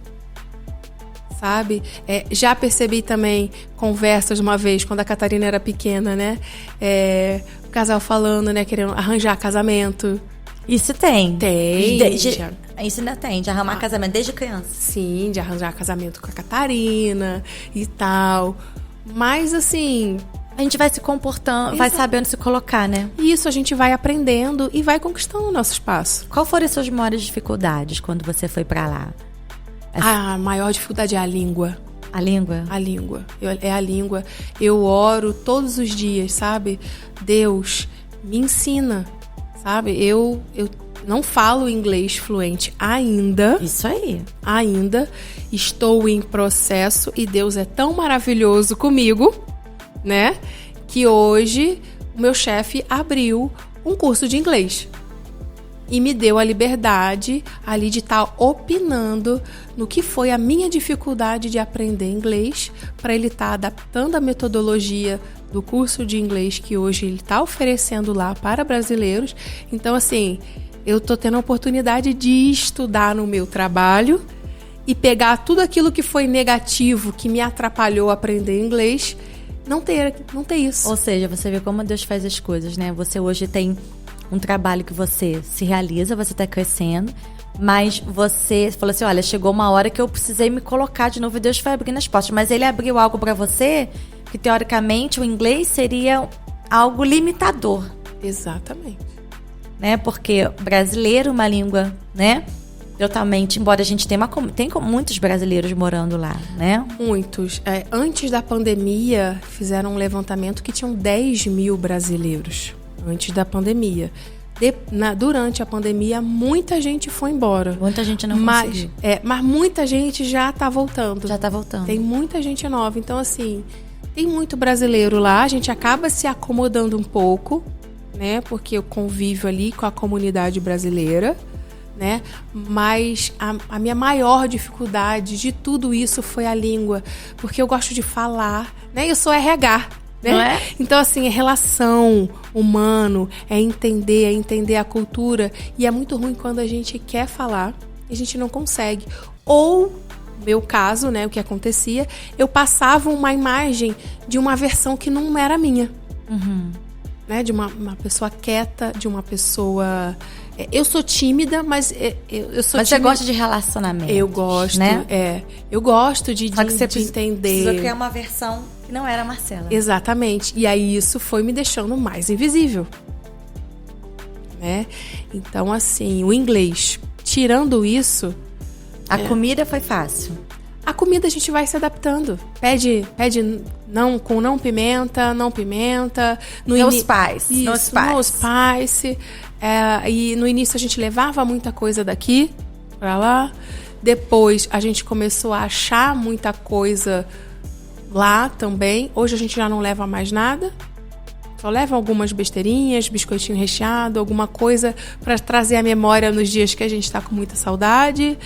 Sabe? Já percebi também conversas uma vez, quando a Catarina era pequena, né? O casal falando, né? Querendo arranjar casamento. Isso tem. Isso ainda tem, de arrumar casamento desde criança. Sim, de arranjar casamento com a Catarina e tal. Mas, assim... A gente vai se comportando, vai sabendo se colocar, né? Isso, a gente vai aprendendo e vai conquistando o nosso espaço. Qual foram as suas maiores dificuldades quando você foi pra lá? A maior dificuldade é a língua. A língua? A língua. É a língua. Eu oro todos os dias, sabe? Deus, me ensina, sabe? Eu não falo inglês fluente ainda. Isso aí. Ainda. Estou em processo e Deus é tão maravilhoso comigo, né? Que hoje o meu chefe abriu um curso de inglês e me deu a liberdade ali de estar opinando no que foi a minha dificuldade de aprender inglês, para ele estar adaptando a metodologia do curso de inglês que hoje ele está oferecendo lá para brasileiros. Então, assim, eu tô tendo a oportunidade de estudar no meu trabalho e pegar tudo aquilo que foi negativo, que me atrapalhou a aprender inglês. Não ter isso. Ou seja, você vê como Deus faz as coisas, né? Você hoje tem um trabalho que você se realiza, você tá crescendo, mas você falou assim, olha, chegou uma hora que eu precisei me colocar de novo e Deus foi abrindo as portas. Mas ele abriu algo pra você que, teoricamente, o inglês seria algo limitador. Exatamente. Né? Porque brasileiro é uma língua, né? Totalmente, embora a gente tenha muitos brasileiros morando lá, né? Muitos. Antes da pandemia, fizeram um levantamento que tinham 10 mil brasileiros. Antes da pandemia. Durante a pandemia, muita gente foi embora. Muita gente não conseguiu. Mas muita gente já tá voltando. Já tá voltando. Tem muita gente nova. Então, assim, tem muito brasileiro lá. A gente acaba se acomodando um pouco, né? Porque eu convivo ali com a comunidade brasileira, né? Mas a minha maior dificuldade de tudo isso foi a língua, porque eu gosto de falar, né? Eu sou RH, né? Não é? Então, assim, é relação humano, é entender a cultura, e é muito ruim quando a gente quer falar e a gente não consegue. Ou, no meu caso, né, o que acontecia, eu passava uma imagem de uma versão que não era minha. Né? De uma pessoa quieta, de uma pessoa... Eu sou tímida, mas eu sou Mas tímida. Você gosta de relacionamento. Eu gosto, né? Eu gosto de entender. Precisou criar uma versão que não era a Marcela. Exatamente. E aí isso foi me deixando mais invisível. né? Então, assim, o inglês, tirando isso... A comida foi fácil? A comida a gente vai se adaptando. Pede não, com não pimenta. No spice. No spice. E no início a gente levava muita coisa daqui pra lá. Depois a gente começou a achar muita coisa lá também. Hoje a gente já não leva mais nada. Só leva algumas besteirinhas, biscoitinho recheado, alguma coisa para trazer a memória nos dias que a gente está com muita saudade.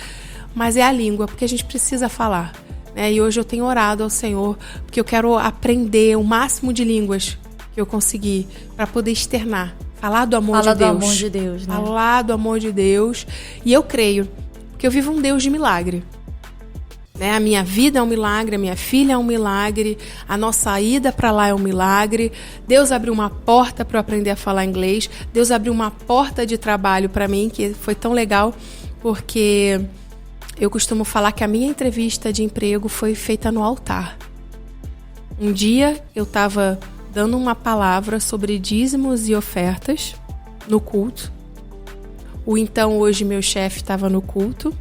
Mas é a língua, porque a gente precisa falar, né? E hoje eu tenho orado ao Senhor, porque eu quero aprender o máximo de línguas que eu conseguir para poder externar. Falar do amor de Deus. Falar do amor de Deus, né? Falar do amor de Deus. E eu creio, porque eu vivo um Deus de milagre. Né? A minha vida é um milagre, a minha filha é um milagre, a nossa ida para lá é um milagre. Deus abriu uma porta para eu aprender a falar inglês. Deus abriu uma porta de trabalho para mim, que foi tão legal, porque eu costumo falar que a minha entrevista de emprego foi feita no altar. Um dia eu estava dando uma palavra sobre dízimos e ofertas no culto. Hoje meu chefe estava no culto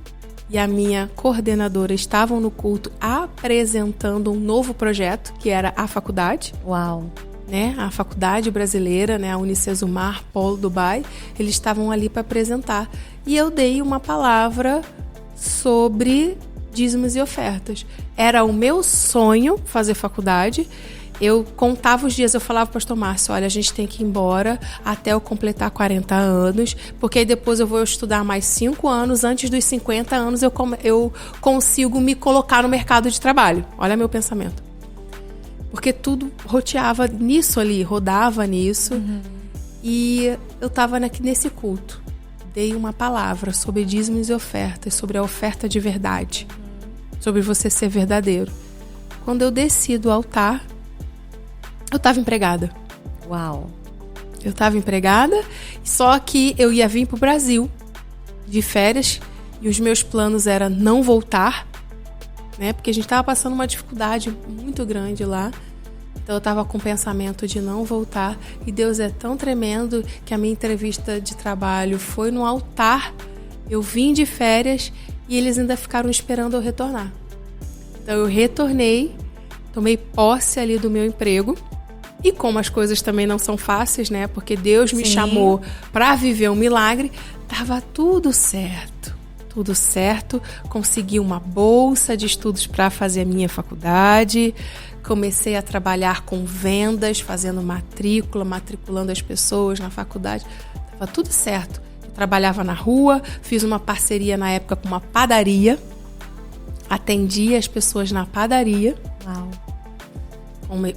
e a minha coordenadora estavam no culto apresentando um novo projeto, que era a faculdade. Uau! Né? A faculdade brasileira, né? A Unicesumar Polo Dubai, eles estavam ali para apresentar. E eu dei uma palavra sobre dízimos e ofertas. Era o meu sonho fazer faculdade. Eu contava os dias, eu falava para o pastor Márcio, olha, a gente tem que ir embora até eu completar 40 anos, porque aí depois eu vou estudar mais 5 anos, antes dos 50 anos eu consigo me colocar no mercado de trabalho. Olha meu pensamento. Porque tudo roteava nisso ali, rodava nisso. E eu estava nesse culto. Dei uma palavra sobre dízimos e ofertas, sobre a oferta de verdade, sobre você ser verdadeiro. Quando eu desci do altar, eu estava empregada. Uau! Eu estava empregada, só que eu ia vir para o Brasil de férias e os meus planos eram não voltar, né? Porque a gente estava passando uma dificuldade muito grande lá. Então eu estava com o pensamento de não voltar. E Deus é tão tremendo que a minha entrevista de trabalho foi no altar. Eu vim de férias e eles ainda ficaram esperando eu retornar. Então eu retornei, tomei posse ali do meu emprego. E como as coisas também não são fáceis, né? Porque Deus me chamou para viver um milagre, tava tudo certo. Tudo certo. Consegui uma bolsa de estudos para fazer a minha faculdade. Comecei a trabalhar com vendas, fazendo matrícula, matriculando as pessoas na faculdade. Tava tudo certo. Eu trabalhava na rua, fiz uma parceria na época com uma padaria. Atendia as pessoas na padaria. Uau!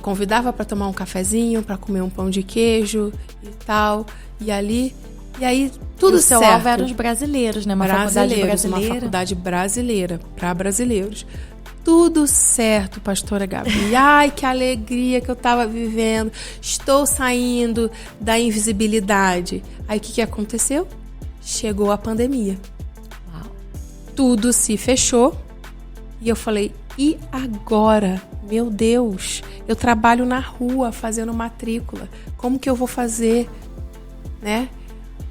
Convidava para tomar um cafezinho, para comer um pão de queijo e tal. E aí tudo certo. O seu alvo eram os brasileiros, né? Uma faculdade brasileira, para brasileiros. Tudo certo, pastora Gabi. Ai, que alegria que eu estava vivendo. Estou saindo da invisibilidade. Aí o que aconteceu? Chegou a pandemia. Uau. Tudo se fechou. E eu falei, e agora? Meu Deus, eu trabalho na rua fazendo matrícula. Como que eu vou fazer? Né?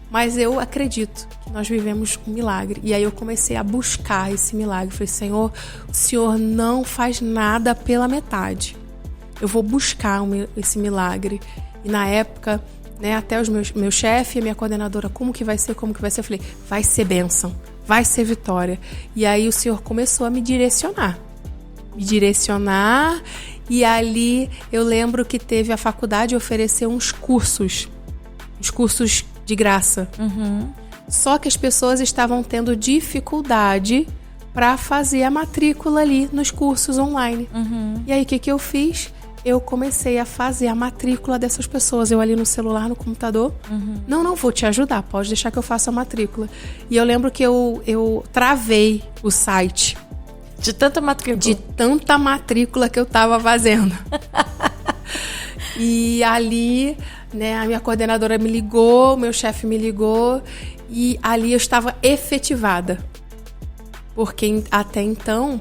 Mas eu acredito que nós vivemos um milagre. E aí eu comecei a buscar esse milagre. Falei, Senhor, o Senhor não faz nada pela metade. Eu vou buscar esse milagre. E na época, né, até meu chefe e a minha coordenadora, como que vai ser? Eu falei, vai ser bênção, vai ser vitória. E aí o Senhor começou a me direcionar. E ali eu lembro que a faculdade ofereceu uns cursos de graça. Só que as pessoas estavam tendo dificuldade para fazer a matrícula ali nos cursos online. E aí o que eu fiz? Eu comecei a fazer a matrícula dessas pessoas. Eu ali no celular, no computador. Não, vou te ajudar, pode deixar que eu faça a matrícula. E eu lembro que eu travei o site. De tanta matrícula que eu estava fazendo. E ali, né, a minha coordenadora me ligou, meu chefe me ligou, e ali eu estava efetivada. Porque até então,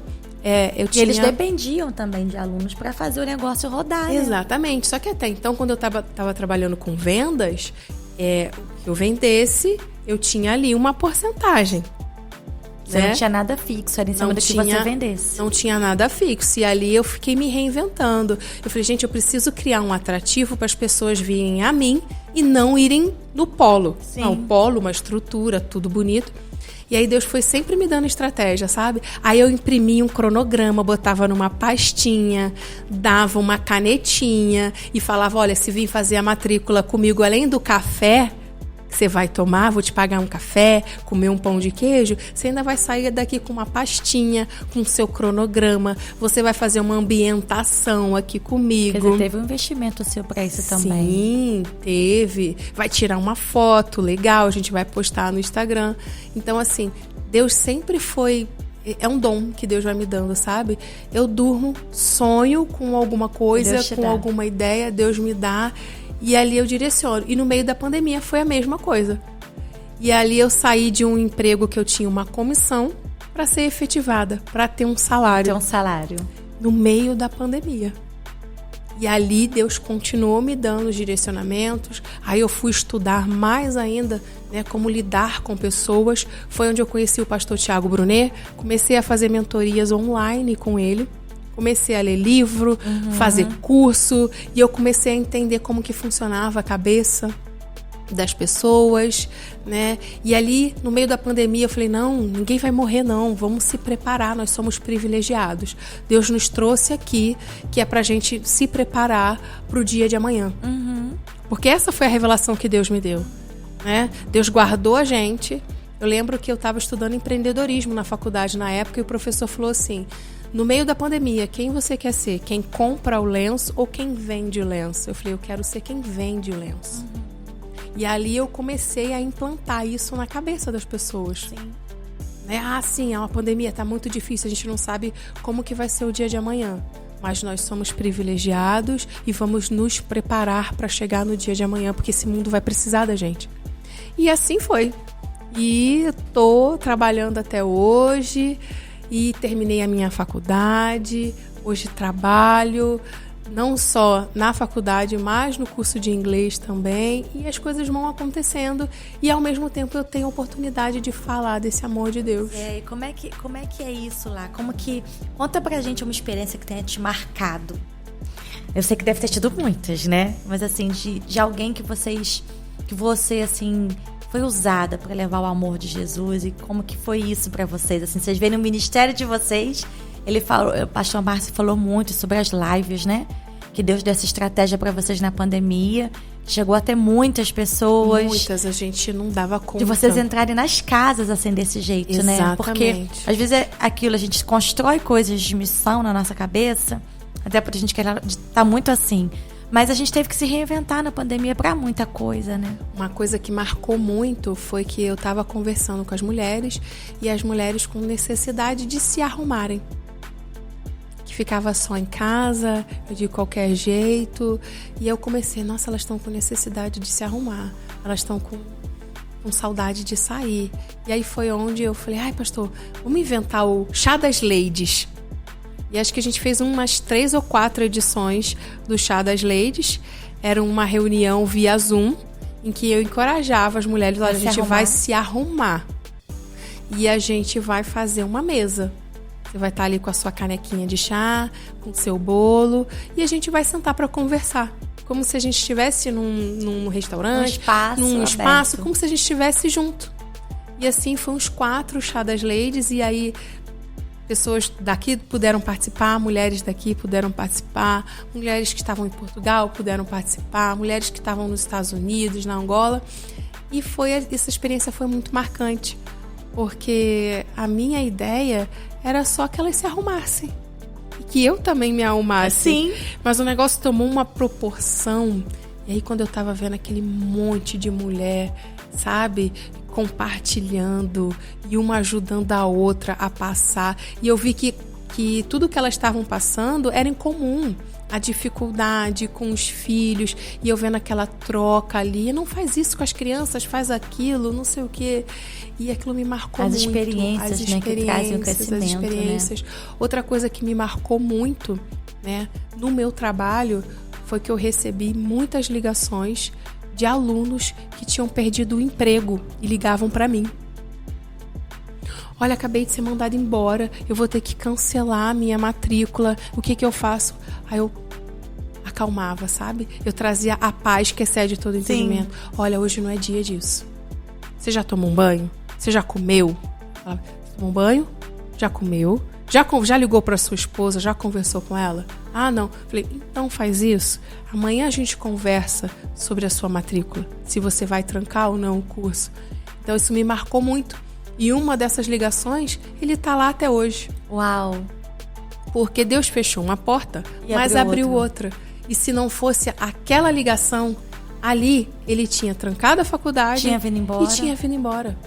eu tinha... E eles dependiam também de alunos para fazer o negócio rodar, né? Exatamente. Só que até então, quando eu estava trabalhando com vendas, que eu vendesse, eu tinha ali uma porcentagem. Você não tinha nada fixo, era em cima do que você vendesse. Não tinha nada fixo. E ali eu fiquei me reinventando. Eu falei, gente, eu preciso criar um atrativo para as pessoas virem a mim e não irem no polo. Sim. Não, o polo, uma estrutura, tudo bonito. E aí Deus foi sempre me dando estratégia, sabe? Aí eu imprimia um cronograma, botava numa pastinha, dava uma canetinha e falava, olha, se vir fazer a matrícula comigo, além do café que você vai tomar, vou te pagar um café, comer um pão de queijo, você ainda vai sair daqui com uma pastinha, com o seu cronograma, você vai fazer uma ambientação aqui comigo. Quer dizer, teve um investimento seu para isso também. Sim, teve. Vai tirar uma foto legal, a gente vai postar no Instagram. Então, assim, Deus sempre foi... É um dom que Deus vai me dando, sabe? Eu durmo, sonho com alguma coisa, com alguma ideia, Deus me dá... E ali eu direciono. E no meio da pandemia foi a mesma coisa. E ali eu saí de um emprego que eu tinha uma comissão para ser efetivada, para ter um salário. Ter um salário. No meio da pandemia. E ali Deus continuou me dando os direcionamentos. Aí eu fui estudar mais ainda, né, como lidar com pessoas. Foi onde eu conheci o pastor Tiago Brunet. Comecei a fazer mentorias online com ele. Comecei a ler livro, fazer curso, e eu comecei a entender como que funcionava a cabeça das pessoas, né? E ali, no meio da pandemia, eu falei, não, ninguém vai morrer não, vamos se preparar, nós somos privilegiados. Deus nos trouxe aqui, que é pra gente se preparar pro dia de amanhã. Porque essa foi a revelação que Deus me deu, né? Deus guardou a gente. Eu lembro que eu estava estudando empreendedorismo na faculdade na época, e o professor falou assim... No meio da pandemia, quem você quer ser? Quem compra o lenço ou quem vende o lenço? Eu falei, eu quero ser quem vende o lenço. E ali eu comecei a implantar isso na cabeça das pessoas. Sim. Sim, é uma pandemia, tá muito difícil, a gente não sabe como que vai ser o dia de amanhã. Mas nós somos privilegiados e vamos nos preparar para chegar no dia de amanhã, porque esse mundo vai precisar da gente. E assim foi. E tô trabalhando até hoje... E terminei a minha faculdade, hoje trabalho, não só na faculdade, mas no curso de inglês também. E as coisas vão acontecendo e, ao mesmo tempo, eu tenho a oportunidade de falar desse amor de Deus. E como é que é isso lá? Conta pra gente uma experiência que tenha te marcado. Eu sei que deve ter tido muitas, né? Mas, assim, de alguém que você, assim... foi usada para levar o amor de Jesus, e como que foi isso para vocês? Assim, vocês veem no ministério de vocês, o pastor Márcio falou muito sobre as lives, né? Que Deus deu essa estratégia para vocês na pandemia, chegou a ter muitas pessoas. Muitas, a gente não dava conta. De vocês entrarem nas casas assim desse jeito, exatamente, né? Porque às vezes é aquilo, a gente constrói coisas de missão na nossa cabeça, até porque a gente quer estar muito assim. Mas a gente teve que se reinventar na pandemia para muita coisa, né? Uma coisa que marcou muito foi que eu estava conversando com as mulheres, e as mulheres com necessidade de se arrumarem. Que ficava só em casa, de qualquer jeito. E eu comecei, nossa, elas estão com necessidade de se arrumar. Elas estão com saudade de sair. E aí foi onde eu falei, ai, pastor, vamos inventar o Chá das Ladies. E acho que a gente fez umas 3 ou 4 edições do Chá das Ladies. Era uma reunião via Zoom, em que eu encorajava as mulheres, olha, a gente vai se arrumar. E a gente vai fazer uma mesa. Você vai estar ali com a sua canequinha de chá, com o seu bolo, e a gente vai sentar para conversar. Como se a gente estivesse num restaurante, num espaço, como se a gente estivesse junto. E assim foi uns 4 Chá das Ladies, e aí... pessoas daqui puderam participar, mulheres daqui puderam participar, mulheres que estavam em Portugal puderam participar, mulheres que estavam nos Estados Unidos, na Angola. E essa experiência foi muito marcante, porque a minha ideia era só que elas se arrumassem. E que eu também me arrumasse. Sim. Mas o negócio tomou uma proporção. E aí, quando eu tava vendo aquele monte de mulher, sabe, compartilhando e uma ajudando a outra a passar, e eu vi que tudo que elas estavam passando era em comum, a dificuldade com os filhos, e eu vendo aquela troca ali, não faz isso com as crianças, faz aquilo, não sei o quê, e aquilo me marcou muito. As experiências, né, que trazem o crescimento, as experiências. Né? Outra coisa que me marcou muito, né, no meu trabalho, foi que eu recebi muitas ligações de alunos que tinham perdido o emprego e ligavam para mim. Olha, acabei de ser mandada embora, eu vou ter que cancelar a minha matrícula, o que eu faço? Aí eu acalmava, sabe? Eu trazia a paz que excede todo entendimento. Sim. Olha, hoje não é dia disso. Você já tomou um banho? Você já comeu? Você tomou um banho? Já comeu? Já ligou para sua esposa? Já conversou com ela? Ah, não. Falei, então faz isso. Amanhã a gente conversa sobre a sua matrícula. Se você vai trancar ou não o curso. Então isso me marcou muito. E uma dessas ligações, ele tá lá até hoje. Uau! Porque Deus fechou uma porta, mas abriu outra. E se não fosse aquela ligação, ali ele tinha trancado a faculdade. Tinha vindo embora. E tinha vindo embora.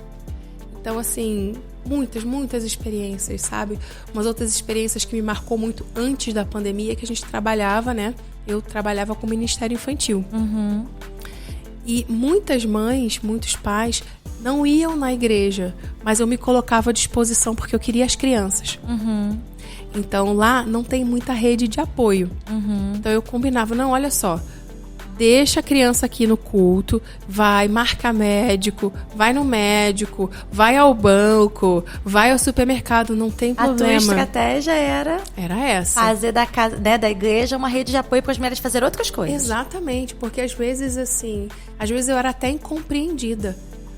Então, assim, muitas experiências, sabe? Umas outras experiências que me marcou muito antes da pandemia, que a gente trabalhava, né? Eu trabalhava com o Ministério Infantil. Uhum. E muitas mães, muitos pais não iam na igreja, mas eu me colocava à disposição porque eu queria as crianças. Uhum. Então lá não tem muita rede de apoio. Uhum. Então eu combinava, não, olha só, deixa a criança aqui no culto, vai marcar médico, vai no médico, vai ao banco, vai ao supermercado, não tem problema. A tua estratégia era essa. Fazer da casa, né, da igreja uma rede de apoio para as mulheres fazer outras coisas. Exatamente, porque às vezes eu era até incompreendida.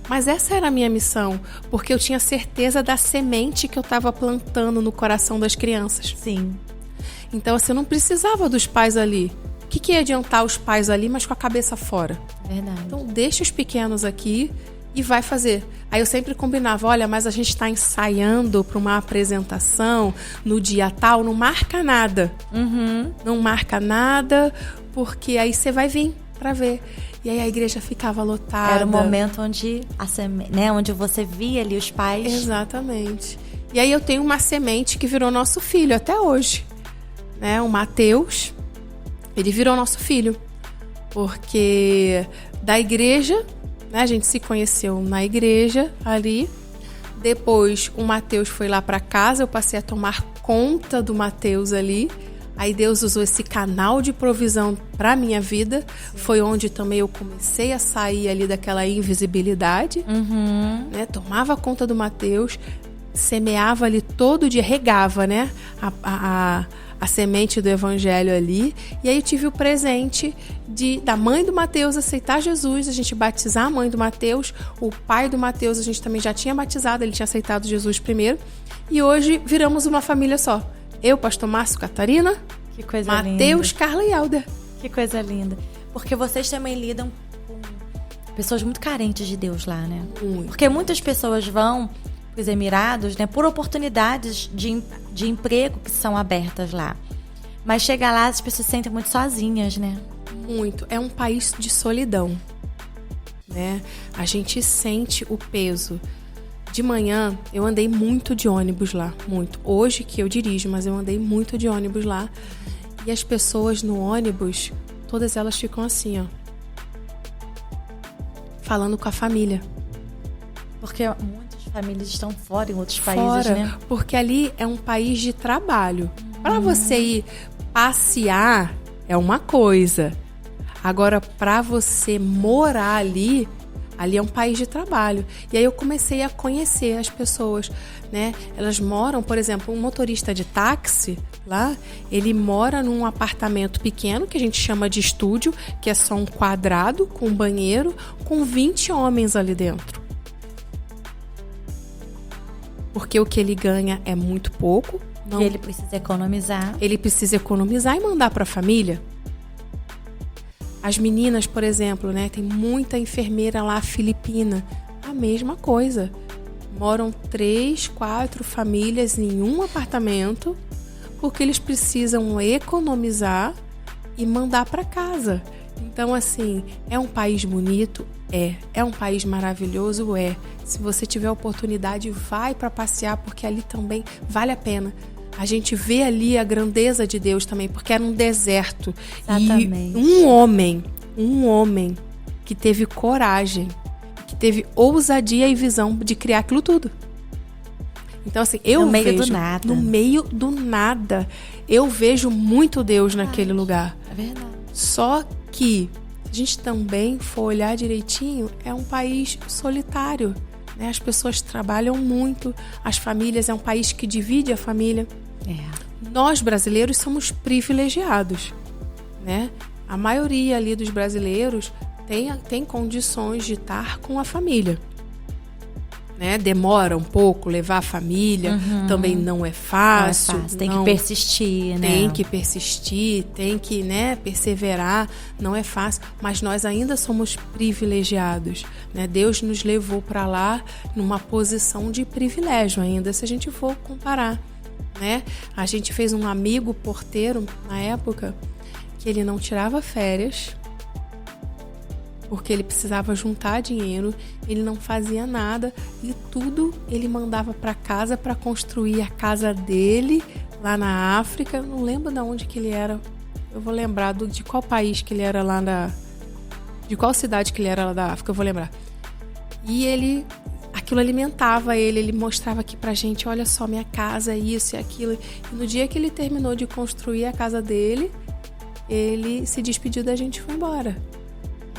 Mas essa era a minha missão, porque eu tinha certeza da semente que eu estava plantando no coração das crianças. Sim. Então, assim, eu não precisava dos pais ali. O que ia adiantar os pais ali, mas com a cabeça fora? Verdade. Então, deixa os pequenos aqui e vai fazer. Aí eu sempre combinava, olha, mas a gente está ensaiando para uma apresentação no dia tal, não marca nada. Uhum. Não marca nada, porque aí você vai vir para ver. E aí a igreja ficava lotada. Era o momento onde, onde você via ali os pais. Exatamente. E aí eu tenho uma semente que virou nosso filho até hoje. Né? O Mateus, ele virou nosso filho. Porque da igreja, né, a gente se conheceu na igreja ali. Depois o Mateus foi lá para casa, eu passei a tomar conta do Mateus ali. Aí Deus usou esse canal de provisão para a minha vida. Sim. Foi onde também eu comecei a sair ali daquela invisibilidade. Uhum. Né? Tomava conta do Mateus, semeava ali todo dia, regava, né? A semente do evangelho ali. E aí eu tive o presente da mãe do Mateus aceitar Jesus, a gente batizar a mãe do Mateus. O pai do Mateus a gente também já tinha batizado, ele tinha aceitado Jesus primeiro. E hoje viramos uma família só. Eu, pastor Márcio, Catarina, que coisa Mateus, linda. Carla e Helder. Que coisa linda. Porque vocês também lidam com pessoas muito carentes de Deus lá, né? Muito. Porque muitas pessoas vão para os Emirados, né, por oportunidades de emprego que são abertas lá. Mas chega lá, as pessoas se sentem muito sozinhas, né? Muito. É um país de solidão, né? A gente sente o peso. De manhã, eu andei muito de ônibus lá, muito. Hoje que eu dirijo, mas eu andei muito de ônibus lá. E as pessoas no ônibus, todas elas ficam assim, ó. Falando com a família. Porque muitas famílias estão fora em outros países, né? Porque ali é um país de trabalho. Para você ir passear, é uma coisa. Agora, para você morar ali é um país de trabalho. E aí eu comecei a conhecer as pessoas, né? Elas moram, por exemplo, um motorista de táxi lá, ele mora num apartamento pequeno, que a gente chama de estúdio, que é só um quadrado com um banheiro, com 20 homens ali dentro. Porque o que ele ganha é muito pouco. E ele precisa economizar. Ele precisa economizar e mandar para a família. As meninas, por exemplo, né? Tem muita enfermeira lá filipina. A mesma coisa. Moram 3, 4 famílias em um apartamento porque eles precisam economizar e mandar para casa. Então, assim, é um país bonito? É um país maravilhoso? Se você tiver oportunidade, vai para passear, porque ali também vale a pena. A gente vê ali a grandeza de Deus também, porque era um deserto. Exatamente. E um homem que teve coragem, que teve ousadia e visão de criar aquilo tudo. Então, assim, no meio do nada, eu vejo muito Deus naquele lugar. É verdade. Só que a gente também for olhar direitinho, é um país solitário, né? As pessoas trabalham muito, as famílias, é um país que divide a família. Nós, brasileiros, somos privilegiados, né? A maioria ali dos brasileiros tem condições de estar com a família. Né? Demora um pouco levar a família, também não é fácil. Não é fácil. Tem que persistir, né? Tem que persistir, tem que, né, perseverar, não é fácil, mas nós ainda somos privilegiados, né? Deus nos levou para lá numa posição de privilégio ainda, se a gente for comparar, né? A gente fez um amigo porteiro na época que ele não tirava férias, porque ele precisava juntar dinheiro, ele não fazia nada e tudo ele mandava para casa para construir a casa dele lá na África. Não lembro de onde que ele era. Eu vou lembrar de qual país que ele era lá de qual cidade que ele era lá da África, eu vou lembrar. E aquilo alimentava ele mostrava aqui pra gente, olha só, minha casa, isso e aquilo. E no dia que ele terminou de construir a casa dele, ele se despediu da gente e foi embora.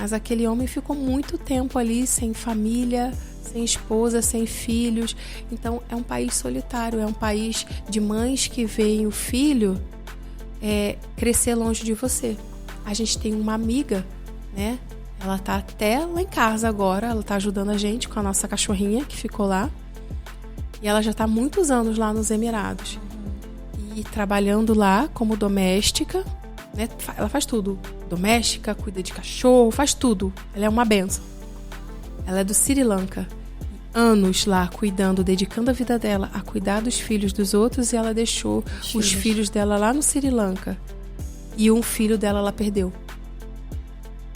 Mas aquele homem ficou muito tempo ali, sem família, sem esposa, sem filhos. Então, é um país solitário, é um país de mães que veem o filho crescer longe de você. A gente tem uma amiga, né? Ela tá até lá em casa agora, ela tá ajudando a gente com a nossa cachorrinha que ficou lá. E ela já tá há muitos anos lá nos Emirados. E trabalhando lá como doméstica, né? Ela faz tudo. Doméstica, cuida de cachorro, faz tudo. Ela é uma benção. Ela é do Sri Lanka. Anos lá cuidando, dedicando a vida dela a cuidar dos filhos dos outros, e ela deixou os filhos dela lá no Sri Lanka. E um filho dela ela perdeu.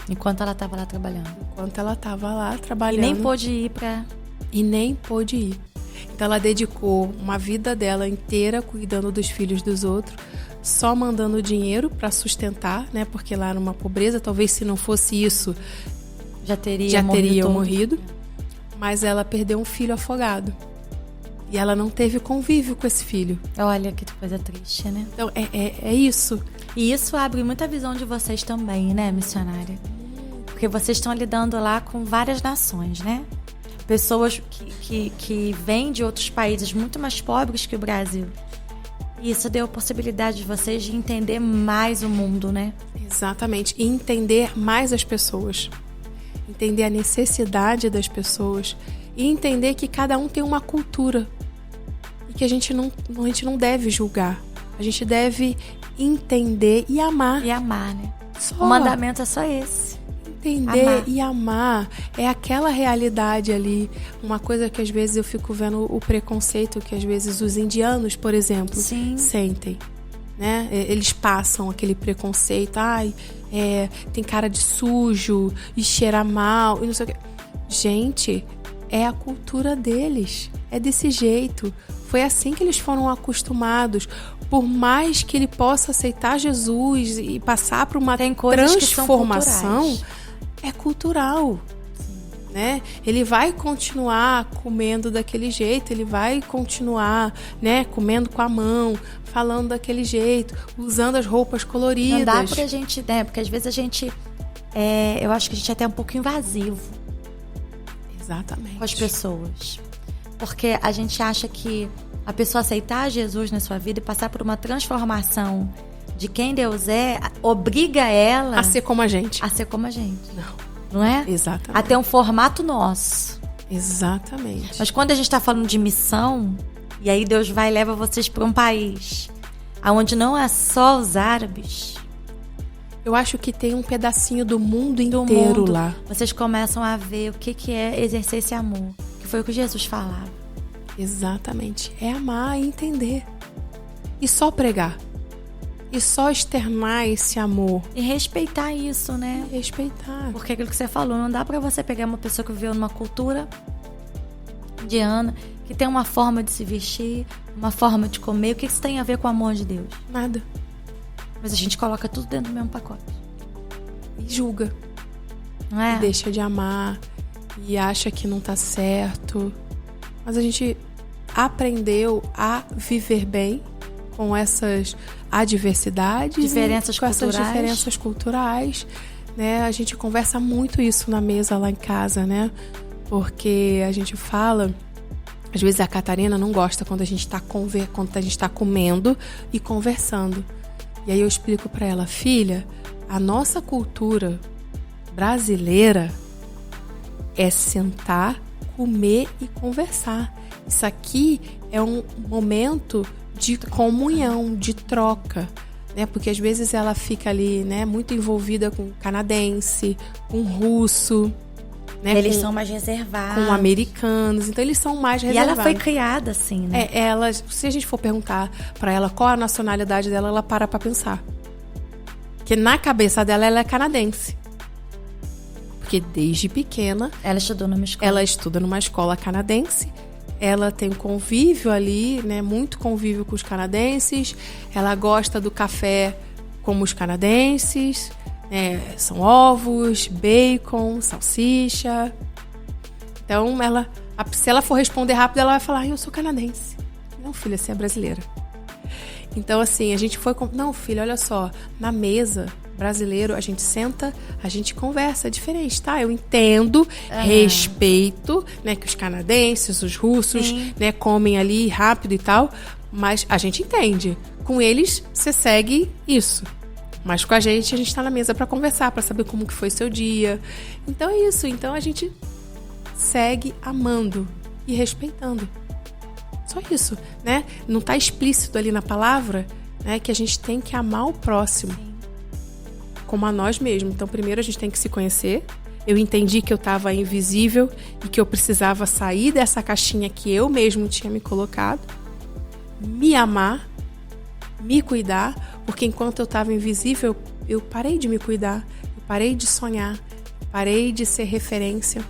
Enquanto ela estava lá trabalhando. Enquanto ela estava lá trabalhando. E nem pôde ir pra... E nem pôde ir. Então ela dedicou uma vida dela inteira cuidando dos filhos dos outros, só mandando dinheiro para sustentar, né? Porque lá era uma pobreza, talvez se não fosse isso, já teria morrido. Mas ela perdeu um filho afogado. E ela não teve convívio com esse filho. Olha que coisa triste, né? Então é isso. E isso abre muita visão de vocês também, né, missionária? Porque vocês estão lidando lá com várias nações, né? Pessoas que vêm de outros países muito mais pobres que o Brasil. E isso deu a possibilidade de vocês de entender mais o mundo, né? Exatamente. E entender mais as pessoas. Entender a necessidade das pessoas. E entender que cada um tem uma cultura. E que a gente não deve julgar. A gente deve entender e amar. E amar, né? O mandamento é só esse. Entender e amar é aquela realidade ali. Uma coisa que às vezes eu fico vendo o preconceito que às vezes os indianos, por exemplo, sentem, né? Eles passam aquele preconceito. Tem cara de sujo e cheira mal e não sei o que. Gente, é a cultura deles. É desse jeito. Foi assim que eles foram acostumados. Por mais que ele possa aceitar Jesus e passar por uma transformação, é cultural, né? Ele vai continuar comendo daquele jeito, ele vai continuar, né, comendo com a mão, falando daquele jeito, usando as roupas coloridas. Não dá pra gente, né? Porque às vezes a gente, eu acho que a gente é até um pouco invasivo. Exatamente. Com as pessoas. Porque a gente acha que a pessoa aceitar Jesus na sua vida e passar por uma transformação de quem Deus é, obriga ela a ser como a gente. A ser como a gente. Não é? Exatamente. A ter um formato nosso. Exatamente. Mas quando a gente está falando de missão, e aí Deus vai e leva vocês para um país onde não é só os árabes. Eu acho que tem um pedacinho do mundo inteiro lá. Vocês começam a ver o que é exercer esse amor. Que foi o que Jesus falava. Exatamente. É amar e entender. E só pregar. E só externar esse amor. E respeitar isso, né? Respeitar. Porque aquilo que você falou, não dá pra você pegar uma pessoa que viveu numa cultura indiana, que tem uma forma de se vestir, uma forma de comer. O que isso tem a ver com o amor de Deus? Nada. Mas a gente coloca tudo dentro do mesmo pacote. E julga. Não é? E deixa de amar. E acha que não tá certo. Mas a gente aprendeu a viver bem com essas adversidades, essas diferenças culturais, né? A gente conversa muito isso na mesa lá em casa, né? Porque a gente fala... Às vezes a Catarina não gosta quando a gente tá comendo e conversando. E aí eu explico para ela, filha, a nossa cultura brasileira é sentar, comer e conversar. Isso aqui é um momento de comunhão, de troca, né? Porque às vezes ela fica ali, né, muito envolvida com canadense, com russo, né? Eles são mais reservados. Com americanos, então eles são mais reservados. E ela foi criada assim, né? Se a gente for perguntar pra ela qual a nacionalidade dela, ela para pra pensar. Porque na cabeça dela, ela é canadense. Porque desde pequena... Ela estudou numa escola. Ela estuda numa escola canadense. Ela tem um convívio ali, né? Muito convívio com os canadenses. Ela gosta do café como os canadenses. São ovos, bacon, salsicha. Então, se ela for responder rápido, ela vai falar, eu sou canadense. Não, filha, você é brasileira. Então, assim, a gente foi... Não, filha, olha só, na mesa, brasileiro, a gente senta, a gente conversa, é diferente, tá? Eu entendo, respeito, né, que os canadenses, os russos, né, comem ali rápido e tal, mas a gente entende. Com eles, você segue isso. Mas com a gente tá na mesa para conversar, para saber como que foi seu dia. Então é isso. Então a gente segue amando e respeitando. Só isso, né? Não tá explícito ali na palavra, né, que a gente tem que amar o próximo. Sim. Como a nós mesmos. Então primeiro a gente tem que se conhecer. Eu entendi que eu estava invisível e que eu precisava sair dessa caixinha que eu mesmo tinha me colocado. Me amar, me cuidar. Porque enquanto eu estava invisível, eu parei de me cuidar, eu parei de sonhar, parei de ser referência.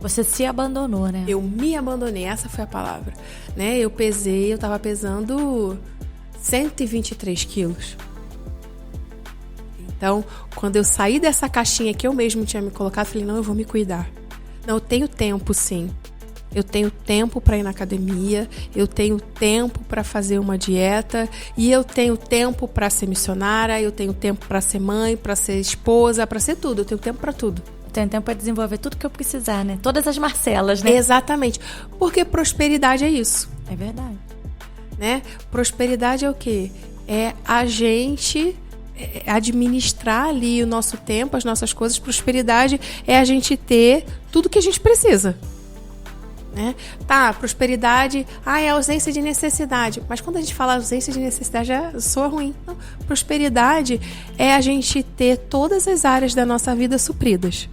Você se abandonou, né? Eu me abandonei, essa foi a palavra. Né? Eu estava pesando 123 quilos. Então, quando eu saí dessa caixinha que eu mesmo tinha me colocado, eu falei, não, eu vou me cuidar. Não, eu tenho tempo, sim. Eu tenho tempo para ir na academia, eu tenho tempo para fazer uma dieta e eu tenho tempo para ser missionária, eu tenho tempo para ser mãe, para ser esposa, para ser tudo. Eu tenho tempo para tudo. Eu tenho tempo para desenvolver tudo que eu precisar, né? Todas as Marcelas, né? Exatamente. Porque prosperidade é isso. É verdade. Né? Prosperidade é o quê? É a gente administrar ali o nosso tempo, as nossas coisas. Prosperidade é a gente ter tudo que a gente precisa. Né? Tá, prosperidade, é ausência de necessidade. Mas quando a gente fala ausência de necessidade, já soa ruim. Não. Prosperidade é a gente ter todas as áreas da nossa vida supridas.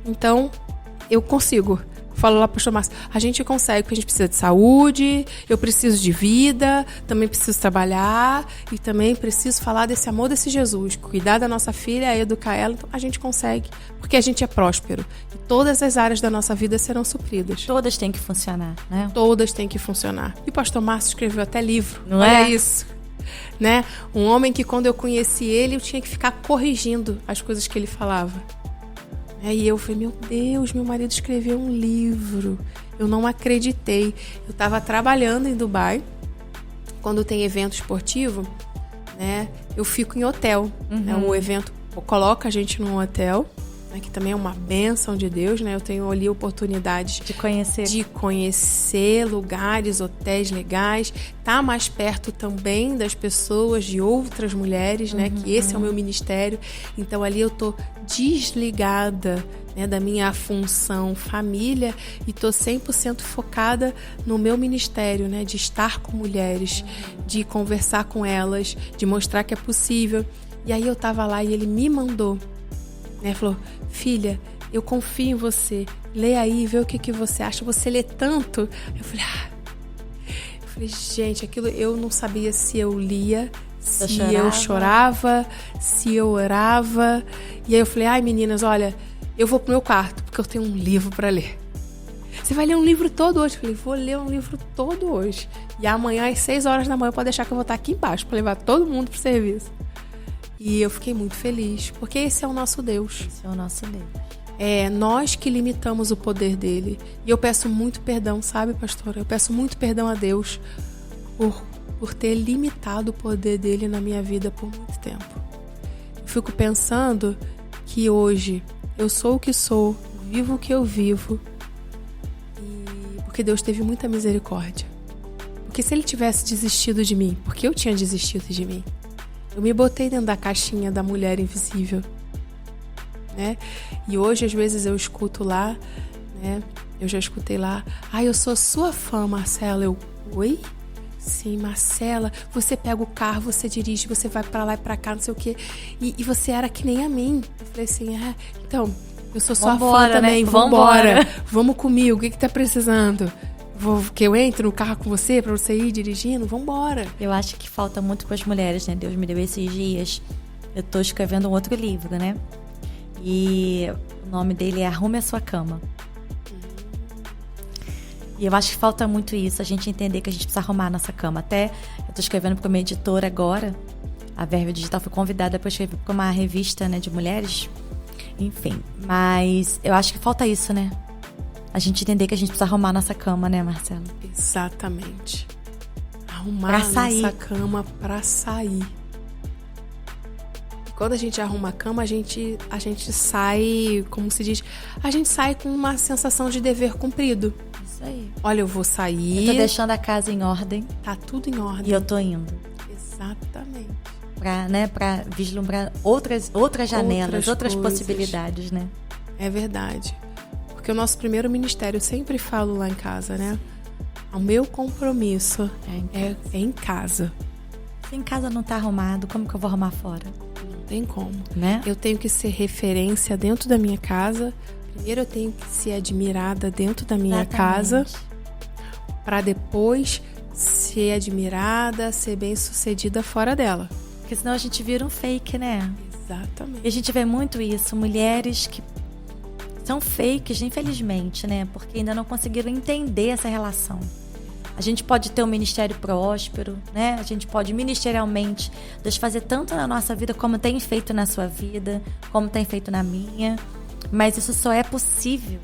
Então, eu consigo. Falo lá pro pastor Márcio, a gente consegue, porque a gente precisa de saúde, eu preciso de vida, também preciso trabalhar e também preciso falar desse amor desse Jesus, cuidar da nossa filha, educar ela, então a gente consegue, porque a gente é próspero. E todas as áreas da nossa vida serão supridas. Todas têm que funcionar, né? Todas têm que funcionar. E o pastor Márcio escreveu até livro. Não Olha isso. Né? Um homem que quando eu conheci ele, eu tinha que ficar corrigindo as coisas que ele falava. E eu falei, meu Deus, meu marido escreveu um livro. Eu não acreditei. Eu estava trabalhando em Dubai. Quando tem evento esportivo, né, eu fico em hotel. Né, o evento coloca a gente num hotel, né, que também é uma bênção de Deus. Né, eu tenho ali oportunidades de conhecer lugares, hotéis legais. Tá mais perto também das pessoas, de outras mulheres, né, que esse é o meu ministério. Então ali eu tô desligada, né, da minha função família e tô 100% focada no meu ministério, né, de estar com mulheres, de conversar com elas, de mostrar que é possível. E aí eu tava lá e ele me mandou, né, falou, filha, eu confio em você, lê aí, vê o que você acha, você lê tanto. Eu falei, gente, aquilo eu não sabia se eu lia, se eu chorava, se eu orava. E aí eu falei, meninas, olha, eu vou pro meu quarto, porque eu tenho um livro para ler. Você vai ler um livro todo hoje? Eu falei, vou ler um livro todo hoje. E amanhã, às 6 horas da manhã, pode deixar que eu vou estar aqui embaixo, para levar todo mundo pro serviço. E eu fiquei muito feliz, porque esse é o nosso Deus. Esse é o nosso Deus. É nós que limitamos o poder dele. E eu peço muito perdão, sabe, pastora? Eu peço muito perdão a Deus por ter limitado o poder dele na minha vida por muito tempo. fico pensando que hoje eu sou o que sou, vivo o que eu vivo, e porque Deus teve muita misericórdia. Porque se Ele tivesse desistido de mim, porque eu tinha desistido de mim, eu me botei dentro da caixinha da mulher invisível, né? E hoje, às vezes, eu escuto lá, né? Eu já escutei lá, eu sou sua fã, Marcela. Eu, oi? Sim, Marcela, você pega o carro, você dirige, você vai pra lá e pra cá, não sei o quê. E você era que nem a mim. Eu falei assim, então, eu sou sua fã também, né? Vambora. Vamos comigo, o que tá precisando? Que eu entre no carro com você, pra você ir dirigindo? Vambora. Eu acho que falta muito pras mulheres, né? Deus me deu esses dias. Eu tô escrevendo um outro livro, né? E o nome dele é Arrume a Sua Cama. E eu acho que falta muito isso, a gente entender que a gente precisa arrumar a nossa cama. Até eu tô escrevendo para uma editora agora, a Verve Digital foi convidada para escrever para uma revista, né, de mulheres. Enfim, mas eu acho que falta isso, né? A gente entender que a gente precisa arrumar a nossa cama, né, Marcela? Exatamente. Arrumar a nossa cama pra sair. Quando a gente arruma a cama, a gente sai, como se diz, a gente sai com uma sensação de dever cumprido. Isso aí. Olha, eu vou sair. Eu tô deixando a casa em ordem. Tá tudo em ordem. E eu tô indo. Exatamente. Pra vislumbrar outras janelas, outras possibilidades, né? É verdade. Porque o nosso primeiro ministério, eu sempre falo lá em casa, né? O meu compromisso é em casa. Se em casa não tá arrumado, como que eu vou arrumar fora? Não tem como, né? Eu tenho que ser referência dentro da minha casa. Primeiro eu tenho que ser admirada dentro da minha casa, para depois ser admirada, ser bem-sucedida fora dela. Porque senão a gente vira um fake, né? Exatamente. E a gente vê muito isso, mulheres que são fakes, infelizmente, né? Porque ainda não conseguiram entender essa relação. A gente pode ter um ministério próspero, né? A gente pode ministerialmente Deus fazer tanto na nossa vida como tem feito na sua vida, como tem feito na minha. Mas isso só é possível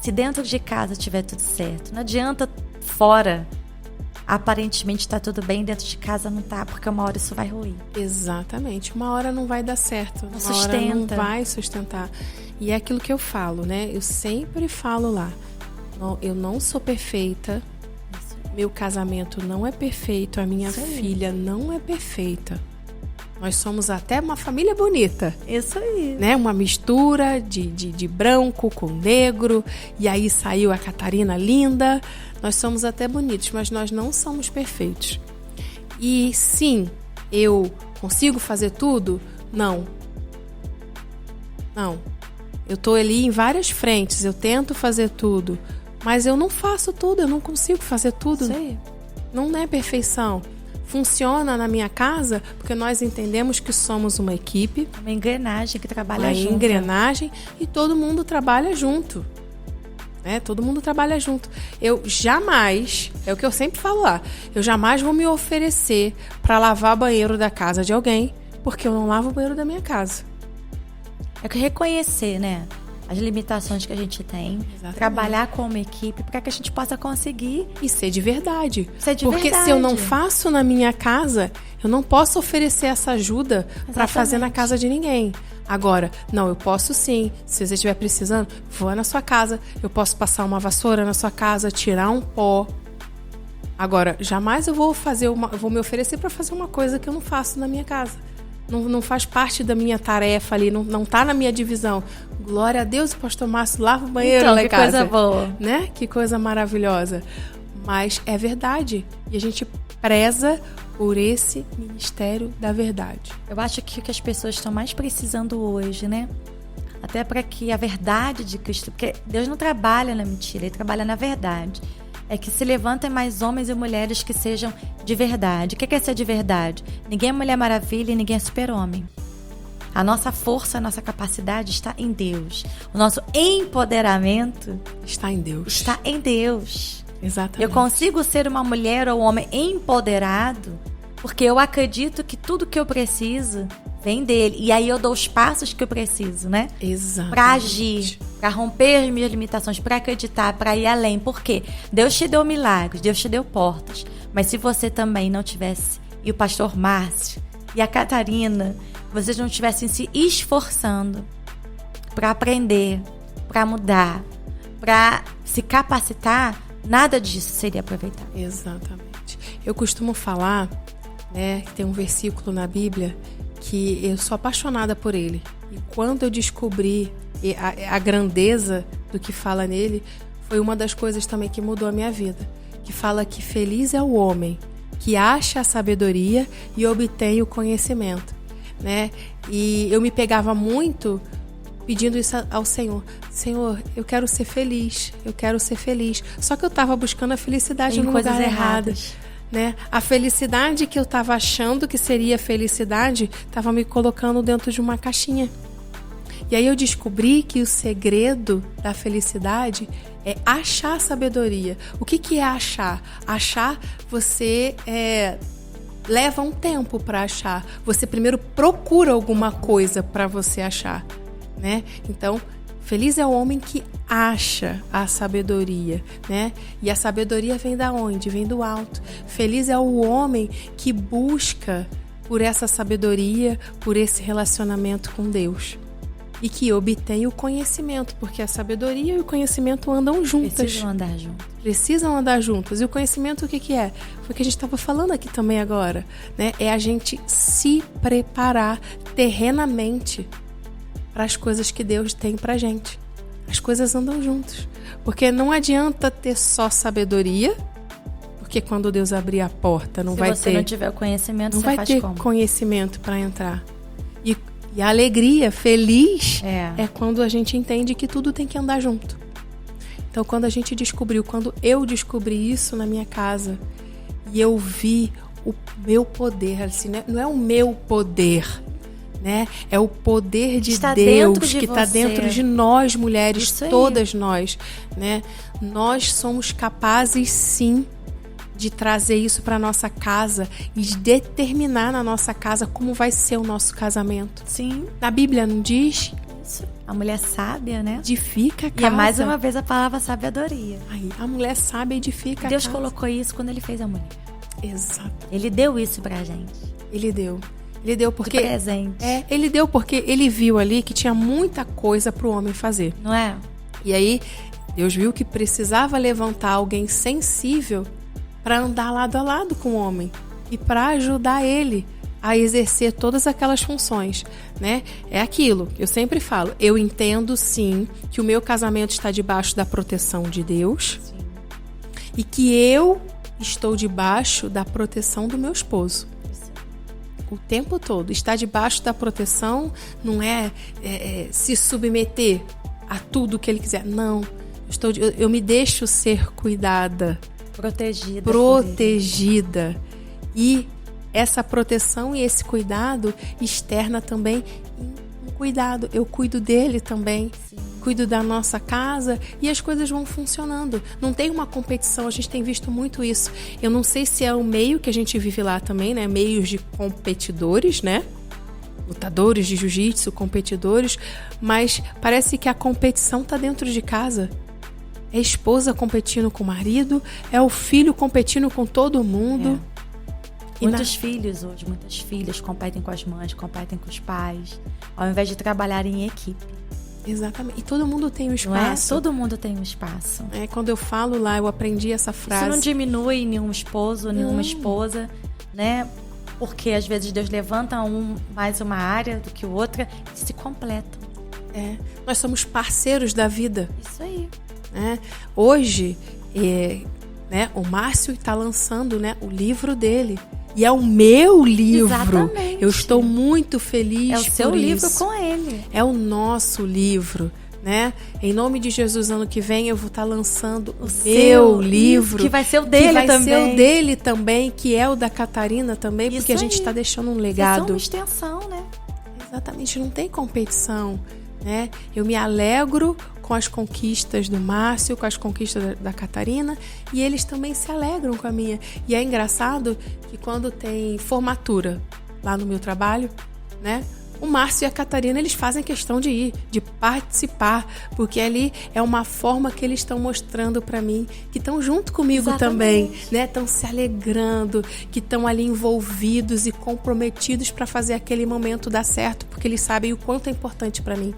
se dentro de casa tiver tudo certo. Não adianta fora, aparentemente tá tudo bem, dentro de casa não tá, porque uma hora isso vai ruir. Exatamente. Uma hora não vai dar certo. Não uma hora não vai sustentar. E é aquilo que eu falo, né? Eu sempre falo lá. Eu não sou perfeita, meu casamento não é perfeito, a minha filha não é perfeita. Nós somos até uma família bonita. Isso aí. Né? Uma mistura de branco com negro, e aí saiu a Catarina linda. Nós somos até bonitos, mas nós não somos perfeitos. E sim, eu consigo fazer tudo? Não. Não. Eu tô ali em várias frentes, eu tento fazer tudo. Mas eu não faço tudo, eu não consigo fazer tudo. Sei. Não é perfeição. Funciona na minha casa porque nós entendemos que somos uma equipe. Uma engrenagem que trabalha junto. Uma engrenagem e todo mundo trabalha junto. Né? Todo mundo trabalha junto. Eu jamais, é o que eu sempre falo lá, eu jamais vou me oferecer para lavar banheiro da casa de alguém porque eu não lavo o banheiro da minha casa. É que reconhecer, né? As limitações que a gente tem, exatamente. Trabalhar como equipe para que a gente possa conseguir. E ser de verdade. Porque se eu não faço na minha casa, eu não posso oferecer essa ajuda para fazer na casa de ninguém. Agora, não, eu posso sim. Se você estiver precisando, vou na sua casa. Eu posso passar uma vassoura na sua casa, tirar um pó. Agora, jamais eu vou me oferecer para fazer uma coisa que eu não faço na minha casa. Não faz parte da minha tarefa ali, não tá na minha divisão. Glória a Deus, o pastor Márcio lava o banheiro lá em casa. Que coisa boa. Né? Que coisa maravilhosa. Mas é verdade. E a gente preza por esse ministério da verdade. Eu acho que o que as pessoas estão mais precisando hoje, né? Até para que a verdade de Cristo... Porque Deus não trabalha na mentira, Ele trabalha na verdade. É que se levantem mais homens e mulheres que sejam de verdade. O que é ser de verdade? Ninguém é Mulher Maravilha e ninguém é super-homem. A nossa força, a nossa capacidade está em Deus. O nosso empoderamento está em Deus. Está em Deus. Exatamente. Eu consigo ser uma mulher ou um homem empoderado porque eu acredito que tudo que eu preciso vem dele. E aí eu dou os passos que eu preciso, né? Exatamente. Para agir, para romper as minhas limitações, para acreditar, para ir além. Por quê? Deus te deu milagres, Deus te deu portas. Mas se você também não tivesse, e o pastor Márcio, e a Catarina, vocês não estivessem se esforçando para aprender, para mudar, para se capacitar, nada disso seria aproveitado. Exatamente. Eu costumo falar, né, que tem um versículo na Bíblia que eu sou apaixonada por ele. E quando eu descobri a grandeza do que fala nele, foi uma das coisas também que mudou a minha vida. Que fala que feliz é o homem que acha a sabedoria e obtém o conhecimento, né? E eu me pegava muito pedindo isso ao Senhor. Senhor, eu quero ser feliz, eu quero ser feliz. Só que eu estava buscando a felicidade no lugar errado, né? A felicidade que eu estava achando que seria felicidade estava me colocando dentro de uma caixinha. E aí eu descobri que o segredo da felicidade é achar sabedoria. O que é achar? Achar, você leva um tempo para achar. Você primeiro procura alguma coisa para você achar, né? Então, feliz é o homem que acha a sabedoria, né? E a sabedoria vem da onde? Vem do alto. Feliz é o homem que busca por essa sabedoria, por esse relacionamento com Deus. E que obtém o conhecimento, porque a sabedoria e o conhecimento andam juntas. Precisam andar juntas. E o conhecimento, o que é? Foi o que a gente estava falando aqui também agora, né? É a gente se preparar terrenamente para as coisas que Deus tem pra gente. As coisas andam juntas. Porque não adianta ter só sabedoria, porque quando Deus abrir a porta, não vai ter... Se você não tiver o conhecimento, não você vai faz ter como? Conhecimento para entrar. E a alegria, feliz, é quando a gente entende que tudo tem que andar junto. Então, quando eu descobri isso na minha casa, e eu vi o meu poder, assim, né? Não é o meu poder, né? É o poder de Deus que está dentro de nós, mulheres, todas nós, né? Nós somos capazes, sim, de trazer isso para nossa casa e de determinar na nossa casa como vai ser o nosso casamento. Sim. Na Bíblia não diz? Isso. A mulher sábia, né? Edifica a casa. E é mais uma vez a palavra sabedoria. Aí, a mulher sábia edifica a casa. Deus colocou isso quando Ele fez a mulher. Exato. Ele deu isso pra gente. Ele deu. Ele deu porque... De presente. Ele deu porque Ele viu ali que tinha muita coisa pro homem fazer. Não é? E aí, Deus viu que precisava levantar alguém sensível para andar lado a lado com o homem e para ajudar ele a exercer todas aquelas funções, né? É aquilo, eu sempre falo, eu entendo sim que o meu casamento está debaixo da proteção de Deus, sim, e que eu estou debaixo da proteção do meu esposo. O tempo todo. Estar debaixo da proteção não é se submeter a tudo que ele quiser. Não, eu me deixo ser cuidada. Protegida. E essa proteção e esse cuidado externa também um cuidado. Eu cuido dele também. Sim. Cuido da nossa casa e as coisas vão funcionando. Não tem uma competição, a gente tem visto muito isso. Eu não sei se é o meio que a gente vive lá também, né? Meios de competidores, né? Lutadores de jiu-jitsu, competidores. Mas parece que a competição está dentro de casa. É a esposa competindo com o marido, é o filho competindo com todo mundo. Muitos filhos hoje, muitas filhas competem com as mães, competem com os pais, ao invés de trabalhar em equipe. Exatamente. E todo mundo tem um espaço. Não é? Todo mundo tem um espaço. Quando eu falo lá, eu aprendi essa frase. Isso não diminui nenhum esposo, nenhuma esposa, né? Porque às vezes Deus levanta mais uma área do que outra e se completam. Nós somos parceiros da vida. Isso aí. Hoje, o Márcio está lançando, né, o livro dele. E é o meu livro. Exatamente. Eu estou muito feliz por isso. É o seu livro com ele. É o nosso livro, né? Em nome de Jesus, ano que vem eu vou estar lançando o meu livro. Que vai ser o dele também. Que vai ser o dele também, que é o da Catarina também, porque a gente está deixando um legado. Isso é uma extensão, né? Exatamente, não tem competição, né? Eu me alegro com as conquistas do Márcio, com as conquistas da Catarina, e eles também se alegram com a minha. E é engraçado que quando tem formatura lá no meu trabalho, né? o Márcio e a Catarina, eles fazem questão de ir, de participar, porque ali é uma forma que eles estão mostrando para mim, que estão junto comigo também, né? Estão se alegrando, que estão ali envolvidos e comprometidos para fazer aquele momento dar certo, porque eles sabem o quanto é importante para mim.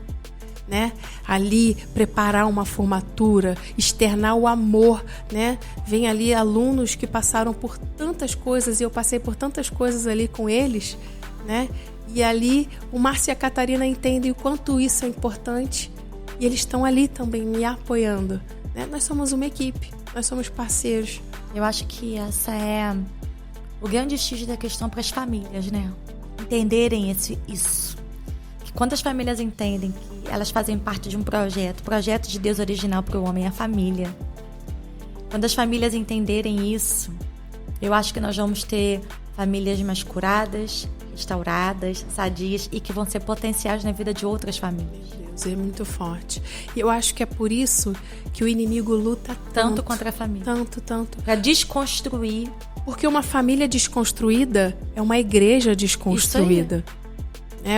Né? Ali preparar uma formatura, externar o amor, né? Vem ali alunos que passaram por tantas coisas e eu passei por tantas coisas ali com eles, né? E ali o Márcio e a Catarina entendem o quanto isso é importante e eles estão ali também me apoiando, né? Nós somos uma equipe, nós somos parceiros. Eu acho que essa é o grande X da questão para as famílias, né? Entenderem isso. Quando as famílias entendem que elas fazem parte de um projeto de Deus original para o homem é a família. Quando as famílias entenderem isso, eu acho que nós vamos ter famílias mais curadas, restauradas, sadias e que vão ser potenciais na vida de outras famílias. Meu Deus, é muito forte. E eu acho que é por isso que o inimigo luta tanto contra a família. Tanto. Para desconstruir. Porque uma família desconstruída é uma igreja desconstruída.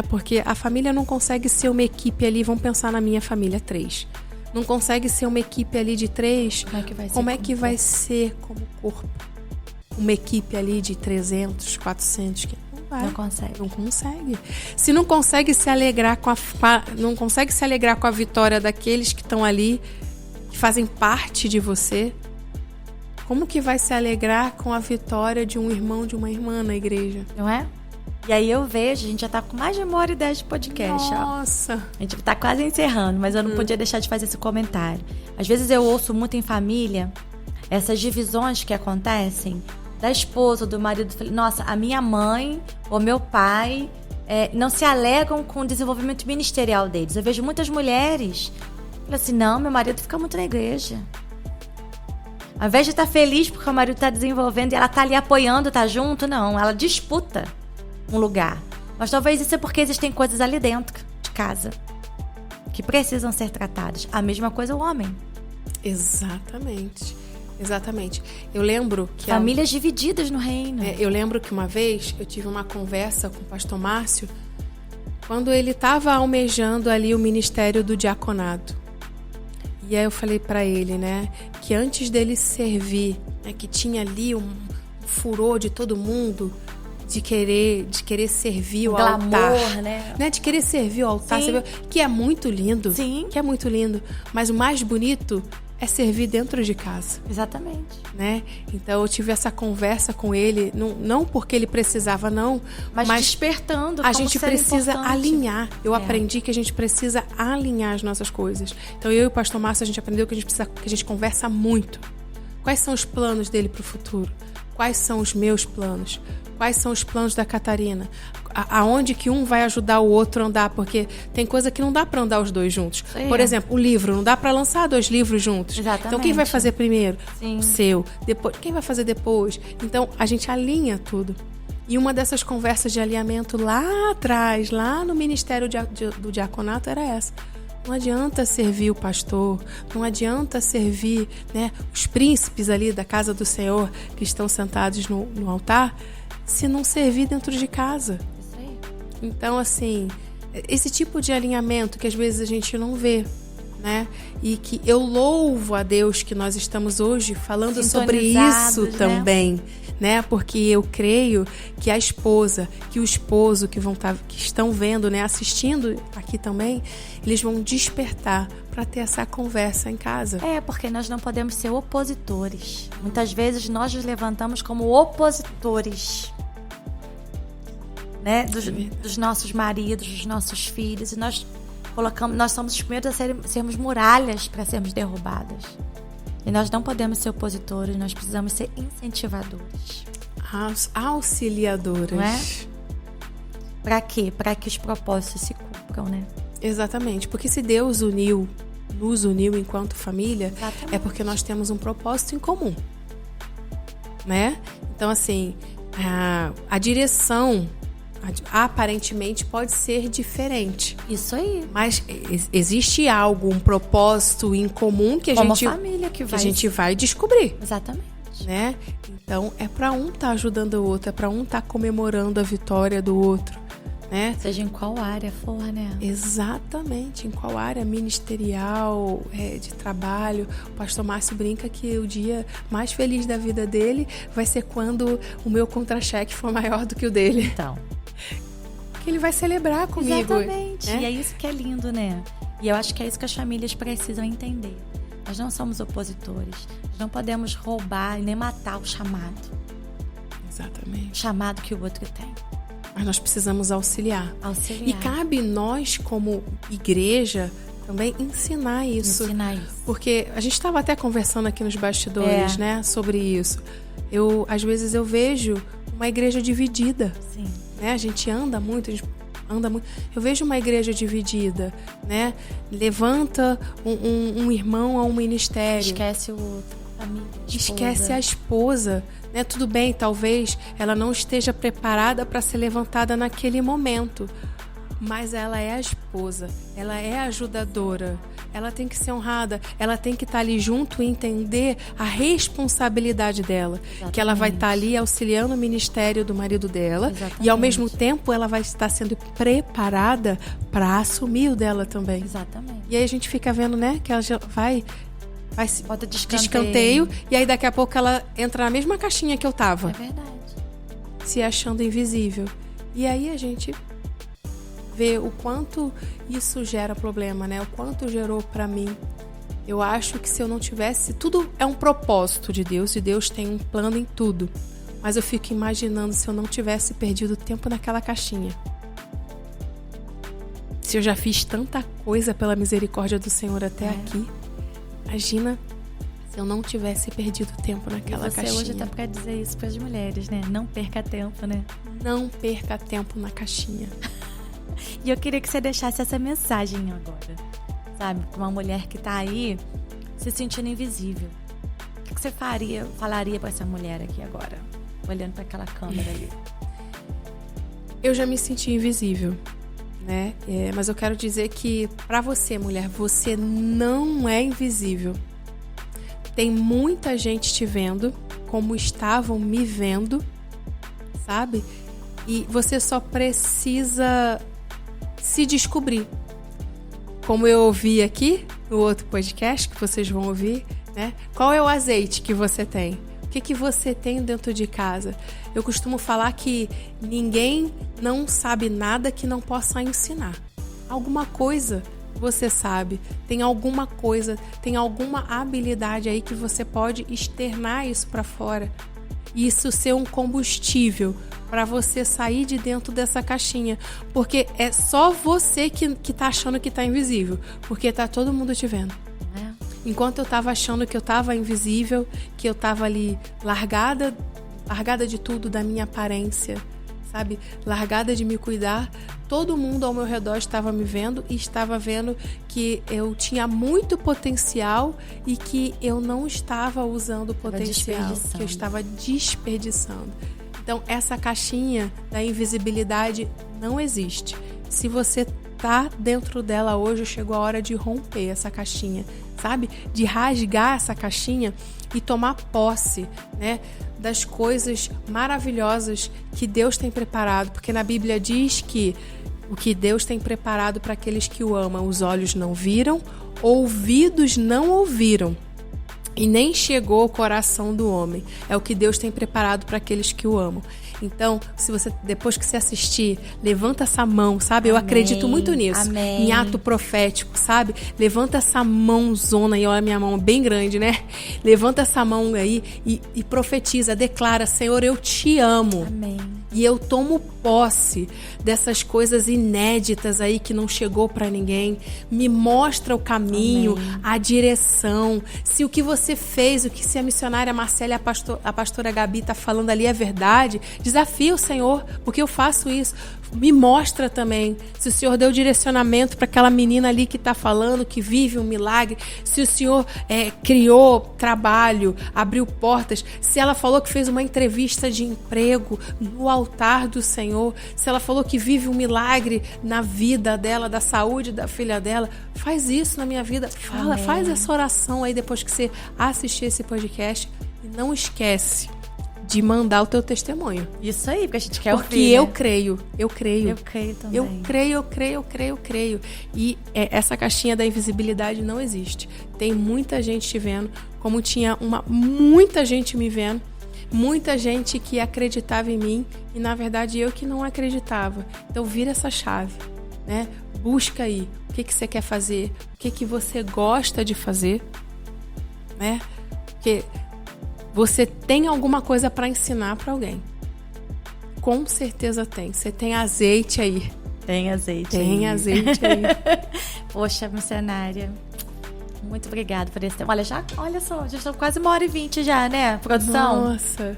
Porque a família não consegue ser uma equipe ali, vamos pensar na minha família, 3. Não consegue ser uma equipe ali de 3. Como é que vai ser como corpo? Uma equipe ali de 300, 400, não consegue. Não consegue. Se não consegue se alegrar não consegue se alegrar com a vitória daqueles que estão ali, que fazem parte de você, como que vai se alegrar com a vitória de um irmão, de uma irmã na igreja? Não é? E aí eu vejo, a gente já tá com mais de 1h10 de podcast. Nossa! Ó. A gente tá quase encerrando, mas eu não podia deixar de fazer esse comentário. Às vezes eu ouço muito em família essas divisões que acontecem da esposa, do marido. Nossa, a minha mãe ou meu pai não se alegram com o desenvolvimento ministerial deles. Eu vejo muitas mulheres falam assim, não, meu marido fica muito na igreja. Ao invés de estar feliz porque o marido tá desenvolvendo e ela tá ali apoiando, tá junto, não. Ela disputa um lugar. Mas talvez isso é porque existem coisas ali dentro de casa que precisam ser tratadas. A mesma coisa o homem. Exatamente. Eu lembro que... Famílias divididas no reino. Eu lembro que uma vez eu tive uma conversa com o pastor Márcio quando ele estava almejando ali o ministério do diaconado. E aí eu falei para ele, né, que antes dele servir, né, que tinha ali um furor de todo mundo de querer servir o altar, né? De querer servir o altar, você vê, que é muito lindo. Sim. Que é muito lindo. Mas o mais bonito é servir dentro de casa. Exatamente. Né? Então eu tive essa conversa com ele, não porque ele precisava, não. Mas despertando. A gente precisa alinhar. Eu aprendi que a gente precisa alinhar as nossas coisas. Então eu e o pastor Márcio, a gente aprendeu que a gente conversa muito. Quais são os planos dele para o futuro? Quais são os meus planos? Quais são os planos da Catarina? Aonde que um vai ajudar o outro a andar? Porque tem coisa que não dá para andar os dois juntos. Por exemplo, o livro. Não dá para lançar 2 livros juntos. Exatamente. Então, quem vai fazer primeiro? Sim. O seu. Depois, quem vai fazer depois? Então, a gente alinha tudo. E uma dessas conversas de alinhamento lá atrás, lá no Ministério do Diaconato, era essa. Não adianta servir o pastor, não adianta servir, né, os príncipes ali da casa do Senhor que estão sentados no altar, se não servir dentro de casa. Isso aí. Então, assim, esse tipo de alinhamento que às vezes a gente não vê, né? E que eu louvo a Deus que nós estamos hoje falando sobre isso também, né? Porque eu creio que a esposa, que o esposo que estão vendo, né, assistindo aqui também, eles vão despertar para ter essa conversa em casa. Porque nós não podemos ser opositores. Muitas vezes nós nos levantamos como opositores, né, dos nossos maridos, dos nossos filhos, e nós somos os primeiros a sermos muralhas para sermos derrubadas. E nós não podemos ser opositores, nós precisamos ser incentivadores. Auxiliadoras. Não é? Para quê? Para que os propósitos se cumpram, né? Exatamente, porque se Deus nos uniu enquanto família, Exatamente. É porque nós temos um propósito em comum, né? Então, assim, a direção aparentemente pode ser diferente. Isso aí. Mas existe algo, um propósito em comum que a gente vai descobrir. Exatamente. Né? Então, é para um estar ajudando o outro, é para um estar comemorando a vitória do outro. né? Seja em qual área for, né? Exatamente, em qual área ministerial, de trabalho. O pastor Márcio brinca que o dia mais feliz da vida dele vai ser quando o meu contra-cheque for maior do que o dele. Então. Que ele vai celebrar comigo. Exatamente. Né? E é isso que é lindo, né? E eu acho que é isso que as famílias precisam entender. Nós não somos opositores. Nós não podemos roubar e nem matar o chamado. Exatamente. O chamado que o outro tem. Mas nós precisamos auxiliar. Auxiliar. E cabe nós, como igreja, também ensinar isso. Porque a gente estava até conversando aqui nos bastidores, né, sobre isso. Às vezes eu vejo uma igreja dividida. Sim. Né? A gente anda muito. Eu vejo uma igreja dividida, né? Levanta um irmão a um ministério. Esquece o outro. Família, esquece a esposa, né? Tudo bem, talvez ela não esteja preparada para ser levantada naquele momento, mas ela é a esposa, ela é a ajudadora, ela tem que ser honrada, ela tem que estar ali junto e entender a responsabilidade dela. Exatamente. Que ela vai estar ali auxiliando o ministério do marido dela. Exatamente. E ao mesmo tempo ela vai estar sendo preparada para assumir o dela também. Exatamente. E aí a gente fica vendo, né, que ela já vai bota de escanteio, e aí daqui a pouco ela entra na mesma caixinha que eu tava. É verdade. Se achando invisível. E aí a gente vê o quanto isso gera problema, né? O quanto gerou pra mim. Eu acho que se eu não tivesse... Tudo é um propósito de Deus, e Deus tem um plano em tudo. Mas eu fico imaginando se eu não tivesse perdido tempo naquela caixinha. Se eu já fiz tanta coisa pela misericórdia do Senhor até aqui. Imagina se eu não tivesse perdido tempo naquela caixinha. Você hoje tá pra dizer isso pras mulheres, né? Não perca tempo, né? Não perca tempo na caixinha. E eu queria que você deixasse essa mensagem agora, sabe? Pra uma mulher que tá aí se sentindo invisível. O que você falaria pra essa mulher aqui agora? Olhando pra aquela câmera ali. Eu já me senti invisível, né? Mas eu quero dizer que pra você, mulher, você não é invisível. Tem muita gente te vendo como estavam me vendo, sabe? E você só precisa se descobrir. Como eu ouvi aqui no outro podcast que vocês vão ouvir, né? Qual é o azeite que você tem? O que você tem dentro de casa? Eu costumo falar que ninguém não sabe nada que não possa ensinar. Alguma coisa você sabe, tem alguma coisa, tem alguma habilidade aí que você pode externar isso para fora. E isso ser um combustível para você sair de dentro dessa caixinha. Porque é só você que tá achando que tá invisível. Porque tá todo mundo te vendo. Enquanto eu tava achando que eu tava invisível, que eu tava ali largada de tudo, da minha aparência, sabe? Largada de me cuidar, todo mundo ao meu redor estava me vendo e estava vendo que eu tinha muito potencial e que eu não estava usando o potencial, que eu estava desperdiçando. Então, essa caixinha da invisibilidade não existe. Se você tá dentro dela hoje, chegou a hora de romper essa caixinha, sabe? De rasgar essa caixinha e tomar posse, né? Das coisas maravilhosas que Deus tem preparado. Porque na Bíblia diz que o que Deus tem preparado para aqueles que o amam, os olhos não viram, ouvidos não ouviram. E nem chegou ao coração do homem. É o que Deus tem preparado para aqueles que o amam. Então, se você, depois que você assistir, levanta essa mão, sabe? Eu acredito muito nisso. Amém. Em ato profético, sabe? Levanta essa mãozona, e olha a minha mão bem grande, né? Levanta essa mão aí e profetiza, declara: Senhor, eu te amo. Amém. E eu tomo posse dessas coisas inéditas aí que não chegou para ninguém. Me mostra o caminho, amém, a direção. Se o que você fez, se a missionária Marcela e a pastora Gabi tá falando ali é verdade, desafia o Senhor, porque eu faço isso. Me mostra também. Se o Senhor deu direcionamento para aquela menina ali que está falando, que vive um milagre. Se o Senhor criou trabalho, abriu portas. Se ela falou que fez uma entrevista de emprego no altar do Senhor. Se ela falou que vive um milagre na vida dela, da saúde da filha dela. Faz isso na minha vida. Fala, amém, faz essa oração aí depois que você assistir esse podcast. E não esquece de mandar o teu testemunho. Isso aí, porque a gente quer Porque ouvir, eu né? creio. Eu creio também. Eu creio. E essa caixinha da invisibilidade não existe. Tem muita gente te vendo, como tinha muita gente me vendo, muita gente que acreditava em mim e, na verdade, eu que não acreditava. Então, vira essa chave, né? Busca aí o que você quer fazer, o que você gosta de fazer, né? Porque você tem alguma coisa para ensinar para alguém. Com certeza tem. Você tem azeite aí. Tem azeite aí. Poxa, missionária. Muito obrigada por esse tempo. Olha só, já estamos quase 1h20 já, né? Produção. Nossa.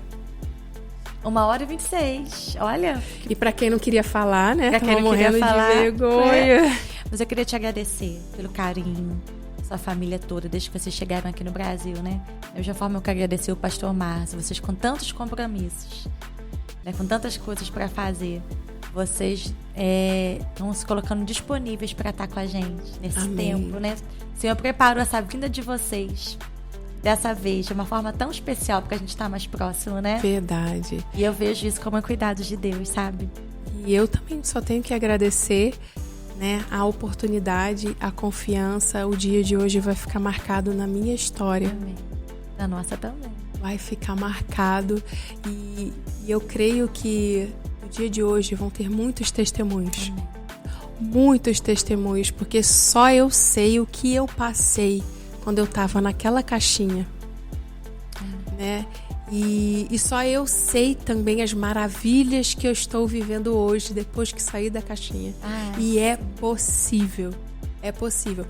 1h26. Olha. E pra quem não queria falar, né? Pra quem não morrendo queria falar, de vergonha. Mas eu queria te agradecer pelo carinho, sua família toda, desde que vocês chegaram aqui no Brasil, né? Da mesma forma, eu quero agradecer o pastor Márcio, vocês com tantos compromissos, né? Com tantas coisas para fazer. Vocês estão se colocando disponíveis para estar com a gente nesse Amém. tempo, né? O Senhor preparou essa vinda de vocês dessa vez de uma forma tão especial, porque a gente está mais próximo, né? Verdade. E eu vejo isso como um cuidado de Deus, sabe? E eu também só tenho que agradecer, né, a oportunidade, a confiança. O dia de hoje vai ficar marcado na minha história. Amém. Na nossa também. Vai ficar marcado. E eu creio que no dia de hoje vão ter muitos testemunhos. Amém. Muitos testemunhos, porque só eu sei o que eu passei quando eu estava naquela caixinha, né? E só eu sei também as maravilhas que eu estou vivendo hoje, depois que saí da caixinha. E é possível. É possível.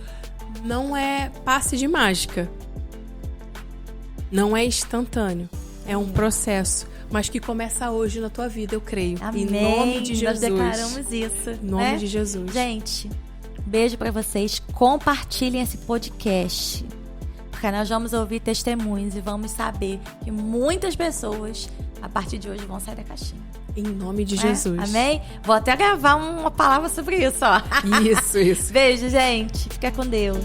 Não é passe de mágica. Não é instantâneo. É um processo. Mas que começa hoje na tua vida, eu creio. Amém. Em nome de Jesus. Nós declaramos isso. Em nome de Jesus. Gente, beijo pra vocês. Compartilhem esse podcast. Porque nós vamos ouvir testemunhos e vamos saber que muitas pessoas, a partir de hoje, vão sair da caixinha. Em nome de Jesus. Amém? Vou até gravar uma palavra sobre isso, ó. Isso. Beijo, gente. Fica com Deus.